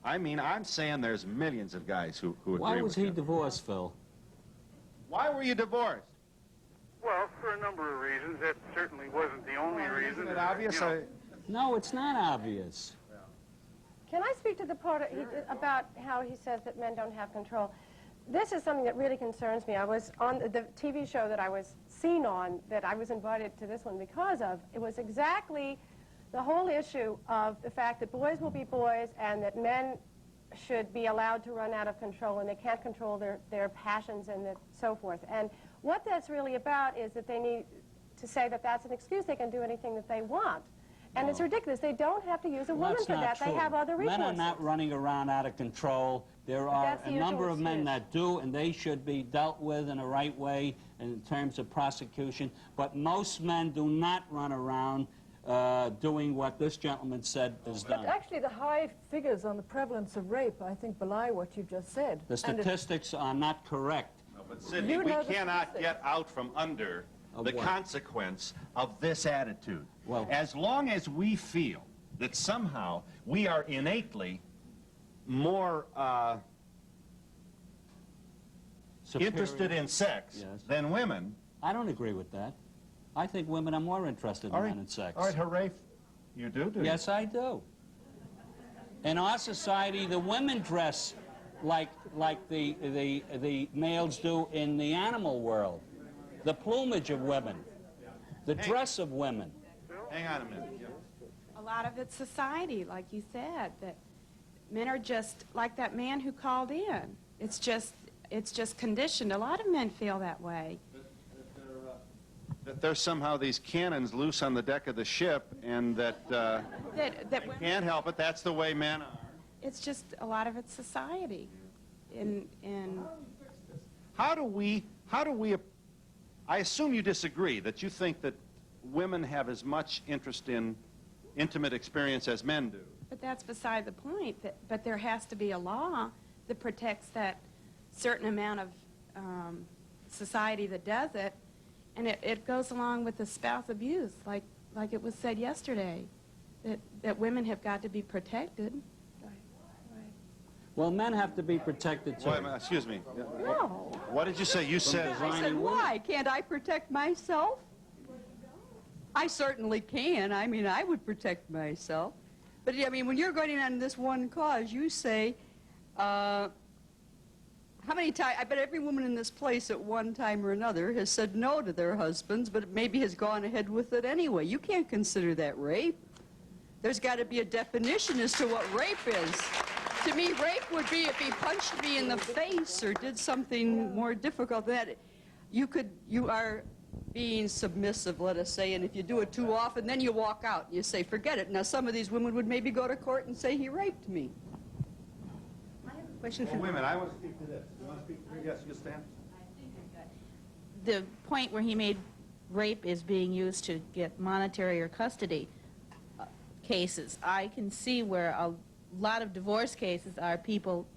Speaker 1: I mean, I'm saying there's millions of guys who agree with you.
Speaker 4: Why was he divorced, Phil?
Speaker 1: Why were you divorced?
Speaker 5: Well, for a number of reasons. That certainly wasn't the only reason.
Speaker 1: Isn't it obvious?
Speaker 4: No, it's not obvious.
Speaker 2: Can I speak to the part about how he says that men don't have control? This is something that really concerns me. I was on the TV show that I was seen on, that I was invited to this one because of. It was exactly the whole issue of the fact that boys will be boys and that men should be allowed to run out of control and they can't control their passions and so forth. And what that's really about is that they need to say that that's an excuse. They can do anything that they want. And it's ridiculous. They don't have to use a woman for that. They have other resources.
Speaker 4: Men are not running around out of control. There are a number of men that do, and they should be dealt with in a right way in terms of prosecution. But most men do not run around doing what this gentleman said is done.
Speaker 3: But actually, the high figures on the prevalence of rape, I think, belie what you just said.
Speaker 4: The statistics are not correct.
Speaker 1: No, but Sidney, we cannot get out from under the consequence of this attitude. Well, as long as we feel that somehow we are innately more interested in sex than women.
Speaker 4: I don't agree with that. I think women are more interested in men in sex.
Speaker 1: All right, hooray. You do you?
Speaker 4: Yes, I do. In our society, the women dress like the males do in the animal world. The plumage of women, the dress of women.
Speaker 1: Hang on a minute.
Speaker 7: A lot of it's society, like you said, that men are just like that man who called in. It's just conditioned. A lot of men feel that way.
Speaker 1: That there's somehow these cannons loose on the deck of the ship, and that they can't help it. That's the way men are.
Speaker 7: It's just a lot of it's society.
Speaker 1: How do we? I assume you disagree. That you think that women have as much interest in intimate experience as men do.
Speaker 7: But that's beside the point. But there has to be a law that protects that certain amount of society that does it, and it goes along with the spouse abuse, like it was said yesterday, that women have got to be protected.
Speaker 4: Well, men have to be protected too.
Speaker 1: Wait, excuse me.
Speaker 7: No.
Speaker 1: What did you say? You said...
Speaker 23: I said, why? Can't I protect myself? I certainly can. I mean, I would protect myself. But, I mean, when you're going on this one cause, you say, how many times... I bet every woman in this place at one time or another has said no to their husbands, but maybe has gone ahead with it anyway. You can't consider that rape. There's got to be a definition as to what rape is. To me, rape would be if he punched me in the face or did something more difficult than that. You are being submissive, let us say, and if you do it too often, then you walk out. You say, forget it. Now, some of these women would maybe go to court and say he raped me.
Speaker 7: I have a question for...
Speaker 1: Wait a minute, I want to speak to this. You want to speak to Yes, you stand.
Speaker 21: The point where he made rape is being used to get monetary or custody cases. I can see where a lot of divorce cases are people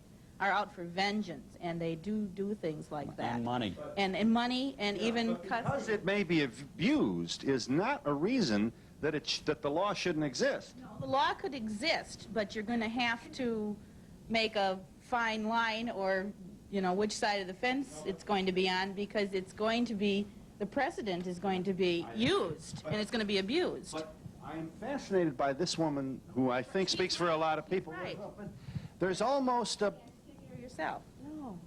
Speaker 21: are out for vengeance, and they do things like that.
Speaker 4: And money.
Speaker 21: And money, and even
Speaker 1: Because
Speaker 21: custody.
Speaker 1: it may be abused is not a reason that that the law shouldn't exist.
Speaker 21: No, the law could exist, but you're going to have to make a fine line, or, you know, which side of the fence it's going to be on, because it's going to be, the precedent is going to be used, and it's going to be abused.
Speaker 1: But I am fascinated by this woman, who I think speaks for a lot of people.
Speaker 21: Right.
Speaker 1: There's almost a...
Speaker 21: Yourself.
Speaker 2: No.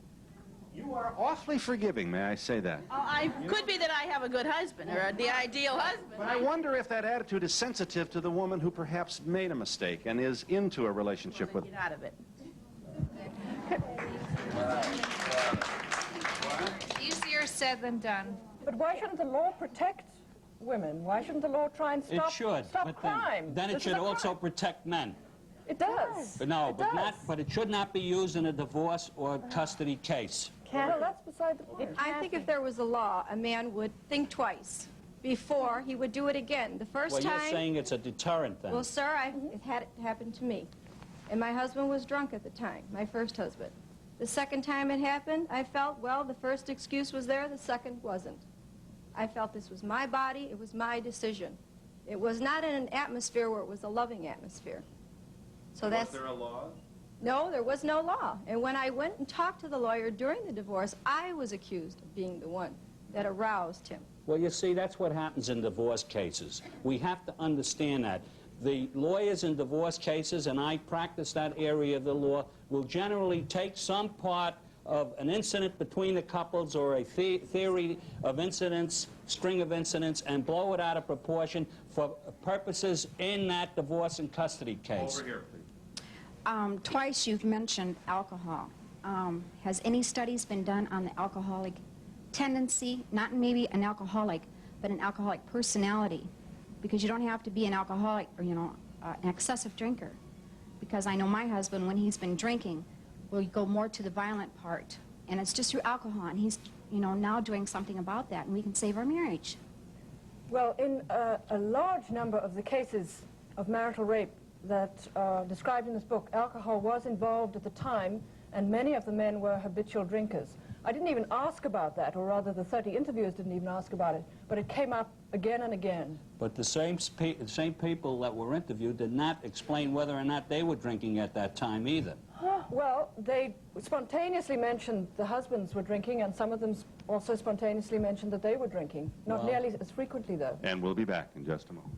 Speaker 1: You are awfully forgiving, may I say that?
Speaker 21: I could be that I have a good husband, or the ideal husband.
Speaker 1: But I wonder if that attitude is sensitive to the woman who perhaps made a mistake and is into a relationship with...
Speaker 21: Get out of it.
Speaker 13: Easier said than done.
Speaker 3: But why shouldn't the law protect women? Why shouldn't the law try and
Speaker 4: It
Speaker 3: stop,
Speaker 4: should,
Speaker 3: stop
Speaker 4: but
Speaker 3: crime?
Speaker 4: then it
Speaker 3: This is
Speaker 4: should
Speaker 3: a
Speaker 4: also
Speaker 3: crime.
Speaker 4: protect men.
Speaker 3: It does.
Speaker 4: But no,
Speaker 3: It
Speaker 4: but
Speaker 3: does.
Speaker 4: but it should not be used in a divorce or custody case.
Speaker 3: Well, that's beside the point.
Speaker 6: I think if there was a law, a man would think twice before he would do it again. The first
Speaker 4: Well,
Speaker 6: time...
Speaker 4: you're saying it's a deterrent then.
Speaker 6: Well, sir, it had it happen to me. And my husband was drunk at the time, my first husband. The second time it happened, I felt, well, the first excuse was there, the second wasn't. I felt this was my body, it was my decision. It was not in an atmosphere where it was a loving atmosphere. So that's...
Speaker 1: Was there a law?
Speaker 6: No, there was no law. And when I went and talked to the lawyer during the divorce, I was accused of being the one that aroused him.
Speaker 4: Well, you see, that's what happens in divorce cases. We have to understand that. The lawyers in divorce cases, and I practice that area of the law, will generally take some part of an incident between the couples or a theory of incidents, string of incidents, and blow it out of proportion for purposes in that divorce and custody case.
Speaker 1: Over here, please.
Speaker 8: Twice you've mentioned alcohol. Has any studies been done on the alcoholic tendency, not maybe an alcoholic, but an alcoholic personality? Because you don't have to be an alcoholic or, you know, an excessive drinker. Because I know my husband, when he's been drinking, will go more to the violent part. And it's just through alcohol, and he's, you know, now doing something about that, and we can save our marriage.
Speaker 3: Well, in a large number of the cases of marital rape that are described in this book, alcohol was involved at the time, and many of the men were habitual drinkers. I didn't even ask about that, or rather the 30 interviewers didn't even ask about it, but it came up again and again.
Speaker 4: But the same people that were interviewed did not explain whether or not they were drinking at that time either.
Speaker 3: Well, they spontaneously mentioned the husbands were drinking, and some of them also spontaneously mentioned that they were drinking. Not
Speaker 1: Well,
Speaker 3: nearly as frequently, though.
Speaker 1: And we'll be back in just a moment.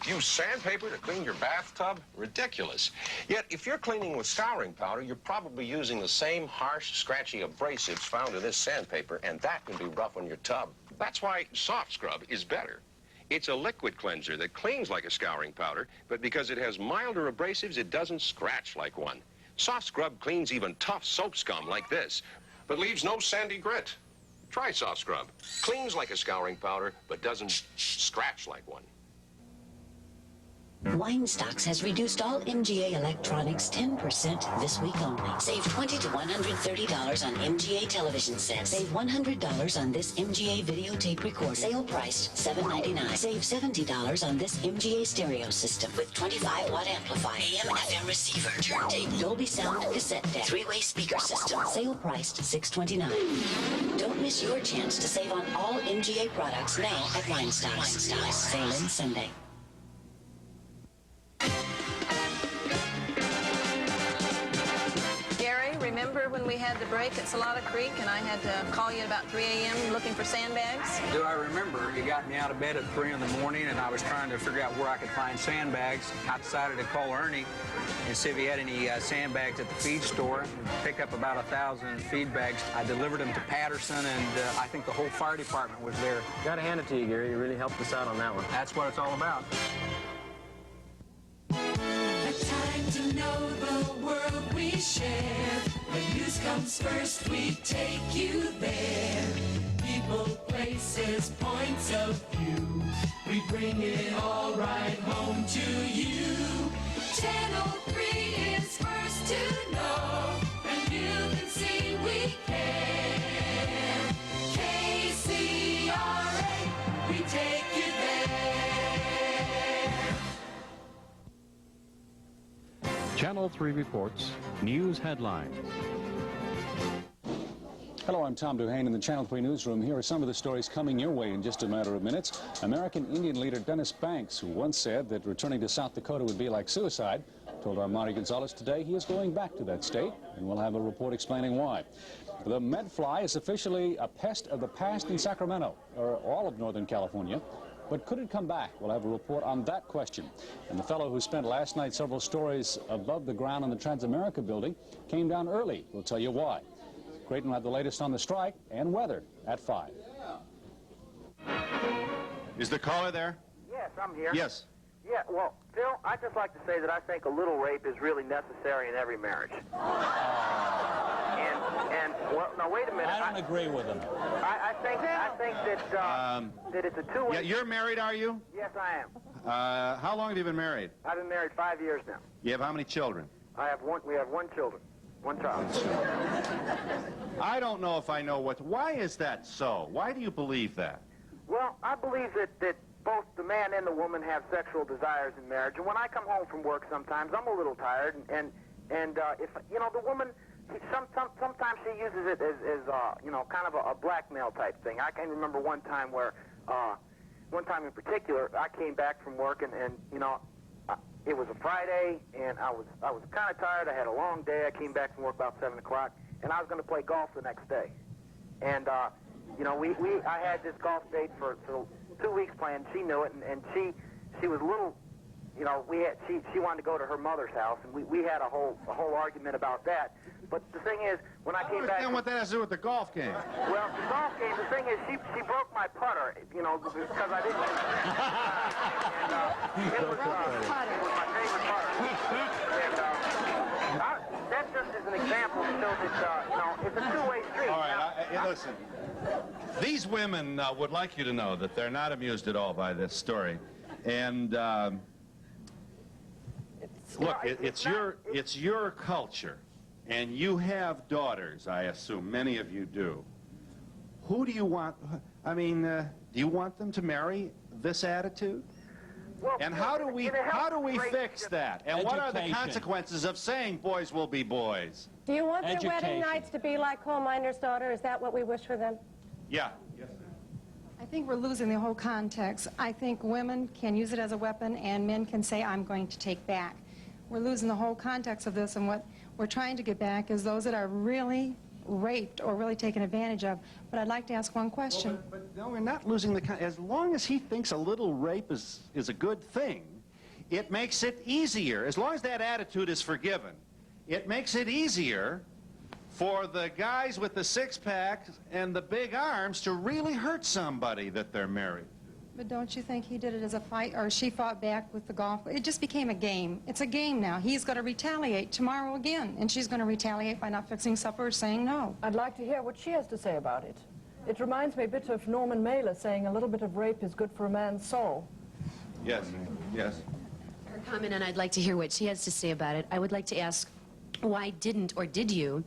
Speaker 10: Use sandpaper to clean your bathtub? Ridiculous. Yet, if you're cleaning with scouring powder, you're probably using the same harsh, scratchy abrasives found in this sandpaper, and that can be rough on your tub. That's why Soft Scrub is better. It's a liquid cleanser that cleans like a scouring powder, but because it has milder abrasives, it doesn't scratch like one. Soft Scrub cleans even tough soap scum like this, but leaves no sandy grit. Try Soft Scrub. Cleans like a scouring powder, but doesn't scratch like one.
Speaker 24: Weinstocks has reduced all MGA electronics 10% this week only. Save $20 to $130 on MGA television sets. Save $100 on this MGA videotape recorder. Sale priced $7.99. Save $70 on this MGA stereo system with 25-watt amplifier, AM and FM receiver, turntable, Dolby Sound cassette deck, 3-way speaker system. Sale priced $6.29. Don't miss your chance to save on all MGA products now at Weinstocks. Sale ends Sunday.
Speaker 2: Gary, remember when
Speaker 11: when we had the break at Salada Creek and I had to call you at about 3 a.m. looking for sandbags?
Speaker 12: Do I remember? You got me out of bed at 3 in the morning and I was trying to figure out where I could find sandbags. I decided to call Ernie and see if he had any sandbags at the feed store and pick up about 1,000 feed bags. I delivered them to Patterson, and I think the whole fire department was there.
Speaker 14: Gotta hand it to you, Gary. You really helped us out on that one.
Speaker 12: That's what it's all about.
Speaker 15: A time to know the world we share. When news comes first, we take you there. People, places, points of view. We bring it all right home to you. Channel 3 is first to know, and you can see we care. KCRA, we take you there.
Speaker 25: Channel 3 reports news headlines.
Speaker 26: Hello, I'm Tom Donahue in the Channel 3 newsroom. Here are some of the stories coming your way in just a matter of minutes. American Indian leader Dennis Banks, who once said that returning to South Dakota would be like suicide, told our Monty Gonzalez today he is going back to that state, and we'll have a report explaining why. The medfly is officially a pest of the past in Sacramento, or all of Northern California. But could it come back? We'll have a report on that question. And the fellow who spent last night several stories above the ground in the Transamerica building came down early. We'll tell you why. Creighton will have the latest on the strike and weather at 5.
Speaker 1: Is the caller there?
Speaker 27: Yes, I'm here.
Speaker 1: Yes.
Speaker 27: Yeah, well, Phil, I'd just like to say that I think a little rape is really necessary in every marriage. And well, now wait a minute.
Speaker 4: I don't agree with him.
Speaker 27: I think that it's a two-way.
Speaker 1: Yeah, you're married, are you?
Speaker 27: Yes, I am.
Speaker 1: How long have you been married?
Speaker 27: I've been married 5 years now.
Speaker 1: You have how many children?
Speaker 27: We have one child.
Speaker 1: I don't know if I know why is that so? Why do you believe that?
Speaker 27: Well, I believe that both the man and the woman have sexual desires in marriage. And when I come home from work sometimes, I'm a little tired. And if, you know, the woman, sometimes she uses it as you know, kind of a blackmail type thing. I can remember one time in particular, I came back from work and you know, it was a Friday, and I was kind of tired. I had a long day. I came back from work about 7 o'clock, and I was going to play golf the next day. And you know, I had this golf date for 2 weeks planned. She knew it, and she was a little, you know, she wanted to go to her mother's house, and we had a whole argument about that. But the thing is, when I came back,
Speaker 1: understand what that has to do with the golf game.
Speaker 27: Well, the golf game. The thing is, she broke my putter, you know, because I didn't. And it was my favorite putter. And that just is an example to show that you know, it's a two-way street.
Speaker 1: All right, listen. These women would like you to know that they're not amused at all by this story, and look, it's your culture. And you have daughters, I assume. Many of you do. Who do you want? I mean, do you want them to marry this attitude?
Speaker 27: Well,
Speaker 1: and how do we fix that? And what are the consequences of saying boys will be boys?
Speaker 2: Do you want their wedding nights to be like coal miner's daughter? Is that what we wish for them?
Speaker 1: Yeah. Yes, ma'am.
Speaker 28: I think we're losing the whole context. I think women can use it as a weapon, and men can say, I'm going to take back. We're losing the whole context of this, and what we're trying to get back is those that are really raped or really taken advantage of. But I'd like to ask one question.
Speaker 1: Well, but no, we're not losing the... As long as he thinks a little rape is a good thing, it makes it easier. As long as that attitude is forgiven, it makes it easier for the guys with the six-pack and the big arms to really hurt somebody that they're married.
Speaker 28: But don't you think he did it as a fight, or she fought back with the golf? It just became a game. It's a game now. He's going to retaliate tomorrow again, and she's going to retaliate by not fixing supper or saying no.
Speaker 3: I'd like to hear what she has to say about it. It reminds me a bit of Norman Mailer saying a little bit of rape is good for a man's soul.
Speaker 1: Yes, yes.
Speaker 29: Her comment, and I'd like to hear what she has to say about it. I would like to ask, why didn't or did you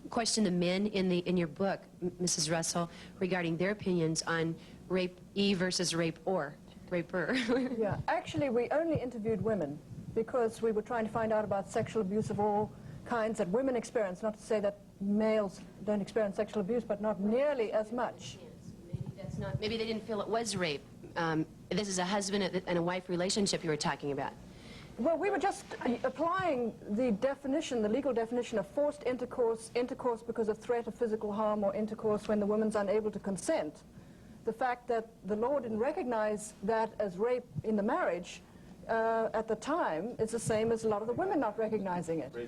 Speaker 29: question the men in your book, Mrs. Russell, regarding their opinions on rape-e versus rape-or, raper?
Speaker 3: Yeah, actually we only interviewed women because we were trying to find out about sexual abuse of all kinds that women experience. Not to say that males don't experience sexual abuse, but not nearly as much.
Speaker 29: Maybe that's not, maybe they didn't feel it was rape. This is a husband and a wife relationship you were talking about.
Speaker 3: Well, we were just applying the definition, the legal definition of forced intercourse, intercourse because of threat of physical harm, or intercourse when the woman's unable to consent. The fact that the law didn't recognize that as rape in the marriage at the time is the same as a lot of the women not recognizing it.
Speaker 2: Okay.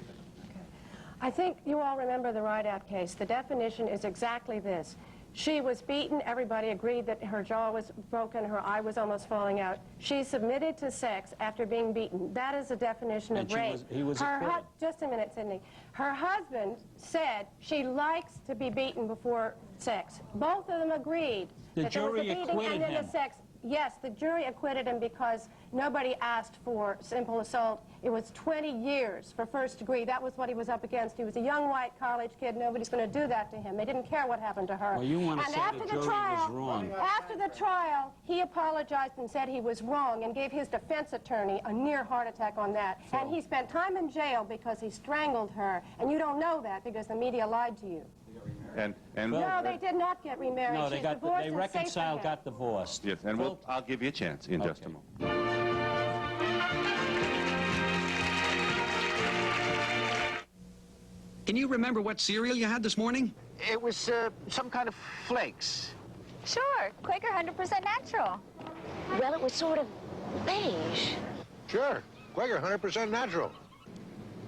Speaker 2: I think you all remember the Rideout case. The definition is exactly this. She was beaten. Everybody agreed that her jaw was broken, her eye was almost falling out. She submitted to sex after being beaten. That is the definition of rape.
Speaker 4: He was acquitted.
Speaker 2: Just a minute, Sidney. Her husband said she likes to be beaten before sex. Both of them agreed that there was a beating and then the sex. Yes, the jury acquitted him because nobody asked for simple assault. It was 20 years for first degree. That was what he was up against. He was a young white college kid. Nobody's going to do that to him. They didn't care what happened to her.
Speaker 4: Well, you want to say the jury was wrong.
Speaker 2: After the trial, he apologized and said he was wrong and gave his defense attorney a near heart attack on that. So, and he spent time in jail because he strangled her. And you don't know that because the media lied to you. No, they did not get remarried.
Speaker 4: No,
Speaker 2: She's
Speaker 4: they
Speaker 2: divorced and
Speaker 4: reconciled,
Speaker 2: safe
Speaker 4: got divorced.
Speaker 1: Yes, and I'll give you a chance in just a moment.
Speaker 5: Can you remember what cereal you had this morning?
Speaker 9: It was some kind of flakes.
Speaker 16: Sure, Quaker 100% natural.
Speaker 24: Well, it was sort of beige.
Speaker 9: Sure, Quaker 100% natural.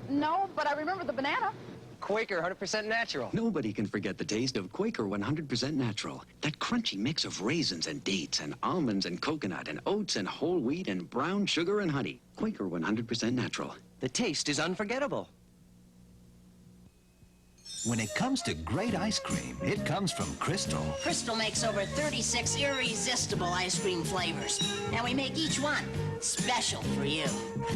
Speaker 16: No, but I remember the banana.
Speaker 14: Quaker 100% natural.
Speaker 5: Nobody can forget the taste of Quaker 100% natural. That crunchy mix of raisins and dates and almonds and coconut and oats and whole wheat and brown sugar and honey. Quaker 100% natural.
Speaker 14: The taste is unforgettable.
Speaker 17: When it comes to great ice cream, it comes from Crystal.
Speaker 24: Crystal makes over 36 irresistible ice cream flavors, and we make each one special for you.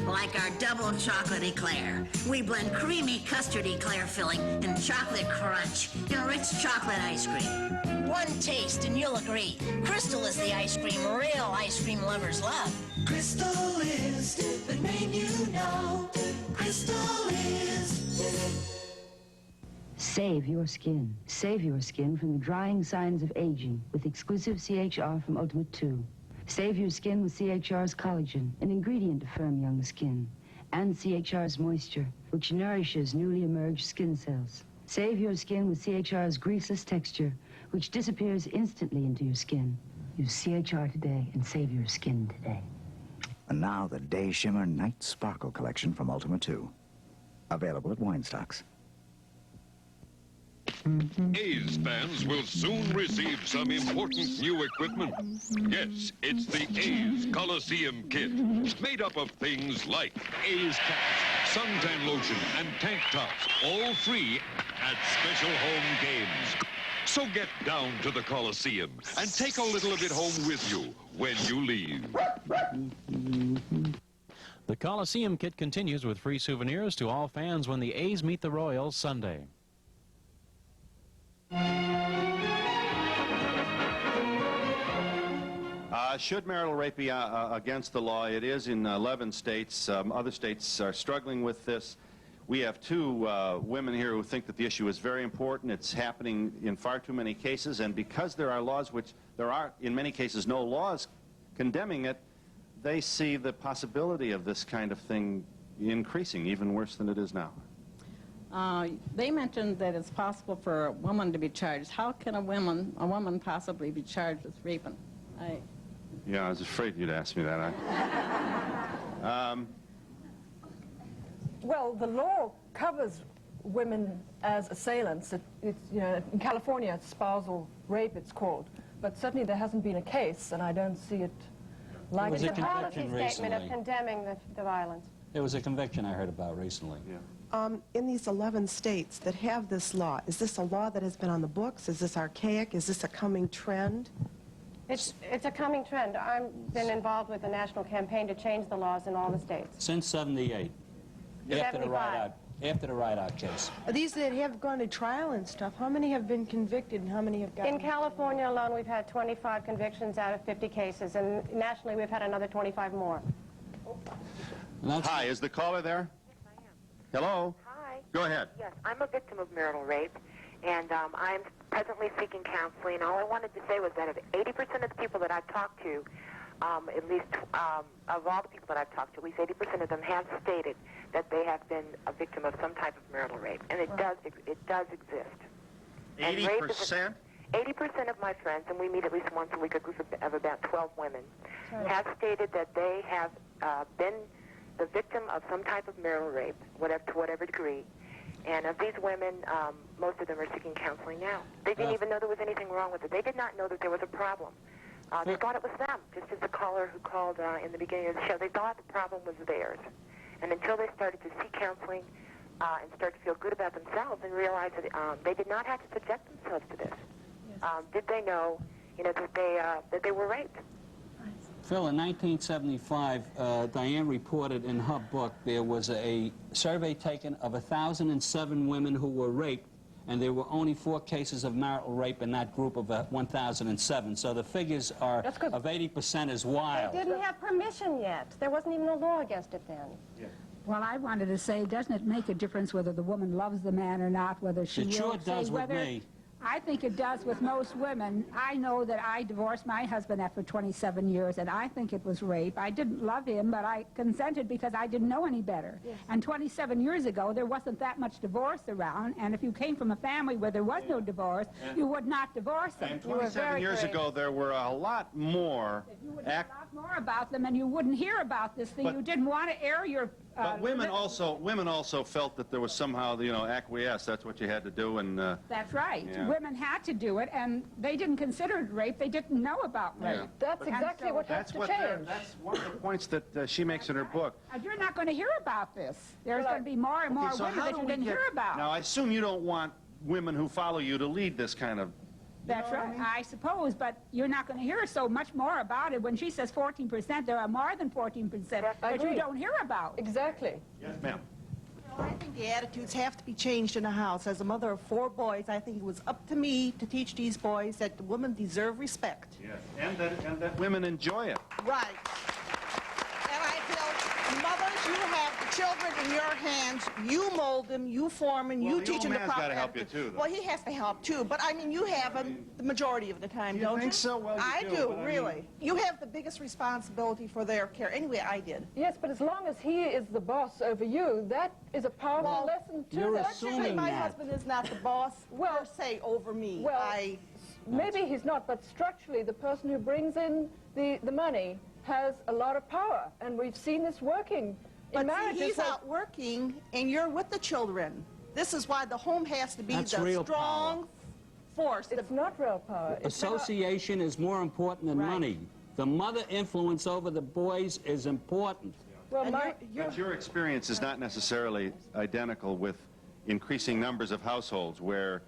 Speaker 24: Like our double chocolate eclair. We blend creamy custard eclair filling and chocolate crunch in rich chocolate ice cream. One taste and you'll agree. Crystal is the ice cream real ice cream lovers love.
Speaker 15: Crystal is the name you know. Crystal is.
Speaker 18: Save your skin. Save your skin from the drying signs of aging with exclusive CHR from Ultimate 2. Save your skin with CHR's collagen, an ingredient to firm young skin, and CHR's moisture, which nourishes newly emerged skin cells. Save your skin with CHR's greaseless texture, which disappears instantly into your skin. Use CHR today and save your skin today.
Speaker 19: And now the Day Shimmer Night Sparkle collection from Ultima 2. Available at wine stocks.
Speaker 20: A's fans will soon receive some important new equipment. Yes, it's the A's Coliseum Kit, made up of things like A's caps, suntan lotion, and tank tops, all free at special home games. So get down to the Coliseum and take a little of it home with you when you leave.
Speaker 25: The Coliseum Kit continues with free souvenirs to all fans when the A's meet the Royals Sunday.
Speaker 1: Should marital rape be against the law? It is in 11 states. Other states are struggling with this. We have two women here who think that the issue is very important. It's happening in far too many cases, and because there are laws, which there are in many cases no laws condemning it, they see the possibility of this kind of thing increasing, even worse than it is now.
Speaker 22: They mentioned that it's possible for a woman to be charged. How can a woman possibly be charged with raping?
Speaker 1: Yeah, I was afraid you'd ask me that.
Speaker 3: Well, the law covers women as assailants. It's, you know, in California, it's spousal rape, it's called. But certainly there hasn't been a case, and I don't see it like
Speaker 2: It's
Speaker 3: it.
Speaker 2: a policy statement of
Speaker 4: recently.
Speaker 2: condemning the violence.
Speaker 4: There was a conviction I heard about recently.
Speaker 23: In these 11 states that have this law, is this a law that has been on the books? Is this archaic? Is this a coming trend?
Speaker 2: It's a coming trend. I've been involved with the national campaign to change the laws in all the states.
Speaker 4: Since 78, after the Rideout case.
Speaker 23: These that have gone to trial and stuff, how many have been convicted and how many have gotten...
Speaker 2: In California alone, we've had 25 convictions out of 50 cases, and nationally, we've had another 25 more.
Speaker 1: Hi, is the caller there?
Speaker 30: Yes, I am.
Speaker 1: Hello?
Speaker 30: Hi.
Speaker 1: Go ahead.
Speaker 30: Yes, I'm a victim of marital rape, and I'm presently seeking counseling. All I wanted to say was that of 80% of the people that I've talked to, at least of all the people that I've talked to, at least 80% of them have stated that they have been a victim of some type of marital rape, and it does exist.
Speaker 1: 80%?
Speaker 30: 80% of my friends, and we meet at least once a week, a group of about 12 women, have stated that they have been the victim of some type of marital rape, to whatever degree. And of these women, most of them are seeking counseling now. They didn't even know there was anything wrong with it. They did not know that there was a problem. They thought it was them, just as the caller who called in the beginning of the show. They thought the problem was theirs. And until they started to seek counseling and start to feel good about themselves and realize that they did not have to subject themselves to this, did they know, that they were raped.
Speaker 4: Phil, in 1975, Diane reported in her book there was a survey taken of 1,007 women who were raped, and there were only 4 cases of marital rape in that group of 1,007. So the figures are of 80% is wild.
Speaker 2: They didn't have permission yet. There wasn't even a law against it then.
Speaker 1: Yeah.
Speaker 6: Well, I wanted to say, doesn't it make a difference whether the woman loves the man or not, whether she
Speaker 4: It sure does with me.
Speaker 6: I think it does with most women. I know that I divorced my husband after 27 years, and I think it was rape. I didn't love him, but I consented because I didn't know any better. Yes. And 27 years ago, there wasn't that much divorce around, and if you came from a family where there was no divorce, you would not divorce them.
Speaker 1: And 27 years ago, there were a lot more...
Speaker 6: You would know a lot more about them, and you wouldn't hear about this thing. You didn't want to air your...
Speaker 1: But women also felt that there was somehow, acquiesce. That's what you had to do, and...
Speaker 6: That's right.
Speaker 1: Yeah.
Speaker 6: Women had to do it, and they didn't consider it rape. They didn't know about rape.
Speaker 1: Yeah.
Speaker 3: That's exactly what has to change.
Speaker 1: That's one of the points that she makes in her book.
Speaker 6: You're not going to hear about this. There's going to be more and more women that you didn't hear about.
Speaker 1: Now, I assume you don't want women who follow you to lead this kind of...
Speaker 6: That's right, I suppose, but you're not going to hear so much more about it. When she says 14%, there are more than 14% that you don't hear about.
Speaker 3: Exactly.
Speaker 1: Yes, ma'am.
Speaker 7: Well, I think the attitudes have to be changed in the house. As a mother of 4 boys, I think it was up to me to teach these boys that the women deserve respect.
Speaker 1: Yes, and that women enjoy it.
Speaker 7: Right. And I feel, mothers, you have the children in your hands. You mold them, you form them, you teach them the proper...
Speaker 1: got to help you, too, though.
Speaker 7: Well, he has to help, too. But, I mean, you have them the majority of the time, don't you?
Speaker 1: You think so? Well, you
Speaker 7: I
Speaker 1: do,
Speaker 7: do,
Speaker 1: but
Speaker 7: really. You have the biggest responsibility for their care. Anyway, I did.
Speaker 3: Yes, but as long as he is the boss over you, that is a powerful lesson, too.
Speaker 4: You're assuming
Speaker 7: my
Speaker 4: that.
Speaker 7: husband is not the boss, per se, over me.
Speaker 3: Well, maybe he's not, but structurally, the person who brings in the money has a lot of power, and we've seen this working in marriages.
Speaker 7: But he's out working, and you're with the children. This is why the home has to be the strong force.
Speaker 3: It's not real power.
Speaker 4: Association is more important than money. The mother influence over the boys is important.
Speaker 3: Well,
Speaker 1: But your experience is not necessarily identical with increasing numbers of households where,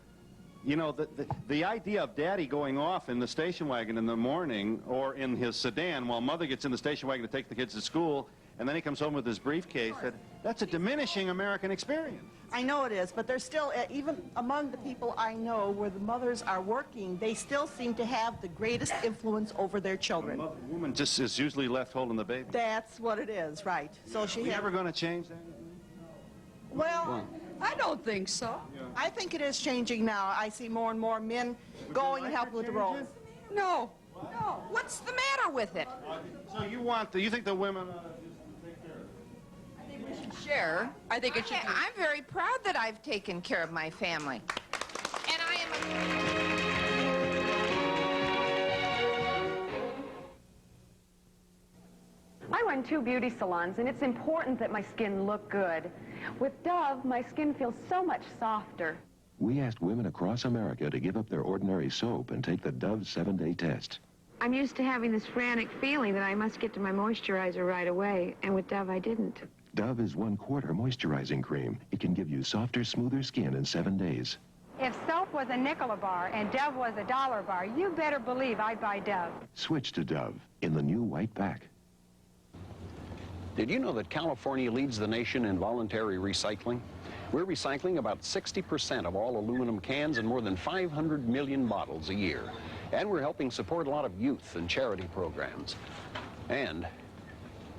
Speaker 1: the idea of daddy going off in the station wagon in the morning or in his sedan while mother gets in the station wagon to take the kids to school, and then he comes home with his briefcase, that's a diminishing American experience.
Speaker 7: I know it is, but there's still, even among the people I know where the mothers are working, they still seem to have the greatest influence over their children.
Speaker 1: The woman just is usually left holding the baby.
Speaker 7: That's what it is, right. So she
Speaker 1: never going to change that?
Speaker 7: Well, I don't think so. I think it is changing now. I see more and more men going and helping with the roles.
Speaker 8: No. No. What's the matter with it?
Speaker 1: So you think the women take care of it?
Speaker 8: I think we should share. I think it should be. I'm very proud that I've taken care of my family. And I
Speaker 10: run 2 beauty salons, and it's important that my skin look good. With Dove, my skin feels so much softer.
Speaker 11: We asked women across America to give up their ordinary soap and take the Dove 7-day test.
Speaker 12: I'm used to having this frantic feeling that I must get to my moisturizer right away, and with Dove I didn't.
Speaker 11: Dove is 1/4 moisturizing cream. It can give you softer, smoother skin in 7 days.
Speaker 10: If soap was a nickel a bar and Dove was a $1 a bar, you better believe I'd buy Dove.
Speaker 11: Switch to Dove in the new white pack.
Speaker 13: Did you know that California leads the nation in voluntary recycling? We're recycling about 60% of all aluminum cans and more than 500 million bottles a year. And we're helping support a lot of youth and charity programs. And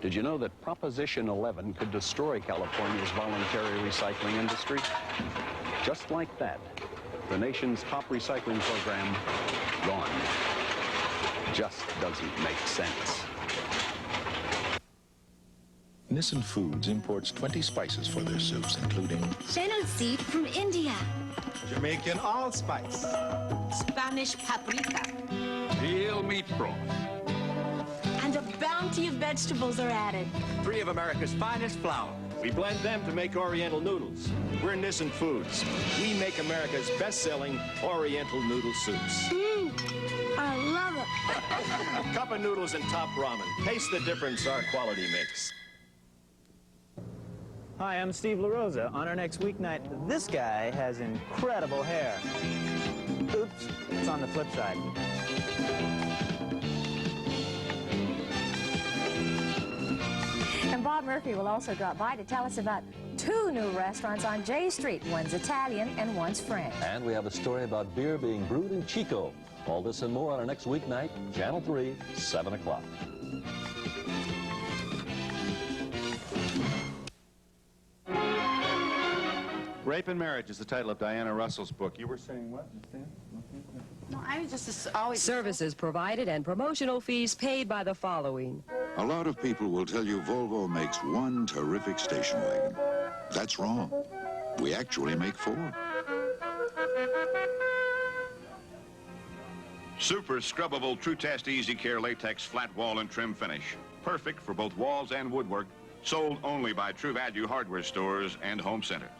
Speaker 13: did you know that Proposition 11 could destroy California's voluntary recycling industry? Just like that, the nation's top recycling program, gone. Just doesn't make sense.
Speaker 5: Nissan Foods imports 20 spices for their soups, including
Speaker 9: fennel seed from India,
Speaker 14: Jamaican allspice,
Speaker 9: Spanish paprika,
Speaker 16: real meat broth,
Speaker 9: and a bounty of vegetables are added.
Speaker 17: 3 of America's finest flour.
Speaker 21: We blend them to make Oriental noodles. We're Nissan Foods. We make America's best-selling Oriental noodle soups.
Speaker 9: I love it.
Speaker 21: Cup of noodles and top ramen. Taste the difference our quality makes.
Speaker 26: Hi, I'm Steve LaRosa. On our next weeknight, this guy has incredible hair. Oops, it's on the flip side.
Speaker 27: And Bob Murphy will also drop by to tell us about 2 new restaurants on J Street. One's Italian and one's French.
Speaker 28: And we have a story about beer being brewed in Chico. All this and more on our next weeknight, Channel 3, 7 o'clock.
Speaker 1: Rape and Marriage is the title of Diana Russell's book. You were saying what?
Speaker 29: No, I was just always...
Speaker 31: Services provided and promotional fees paid by the following.
Speaker 32: A lot of people will tell you Volvo makes one terrific station wagon. That's wrong. We actually make 4.
Speaker 33: Super Scrubbable True Test Easy Care Latex Flat Wall and Trim Finish. Perfect for both walls and woodwork. Sold only by True Value hardware stores and home centers.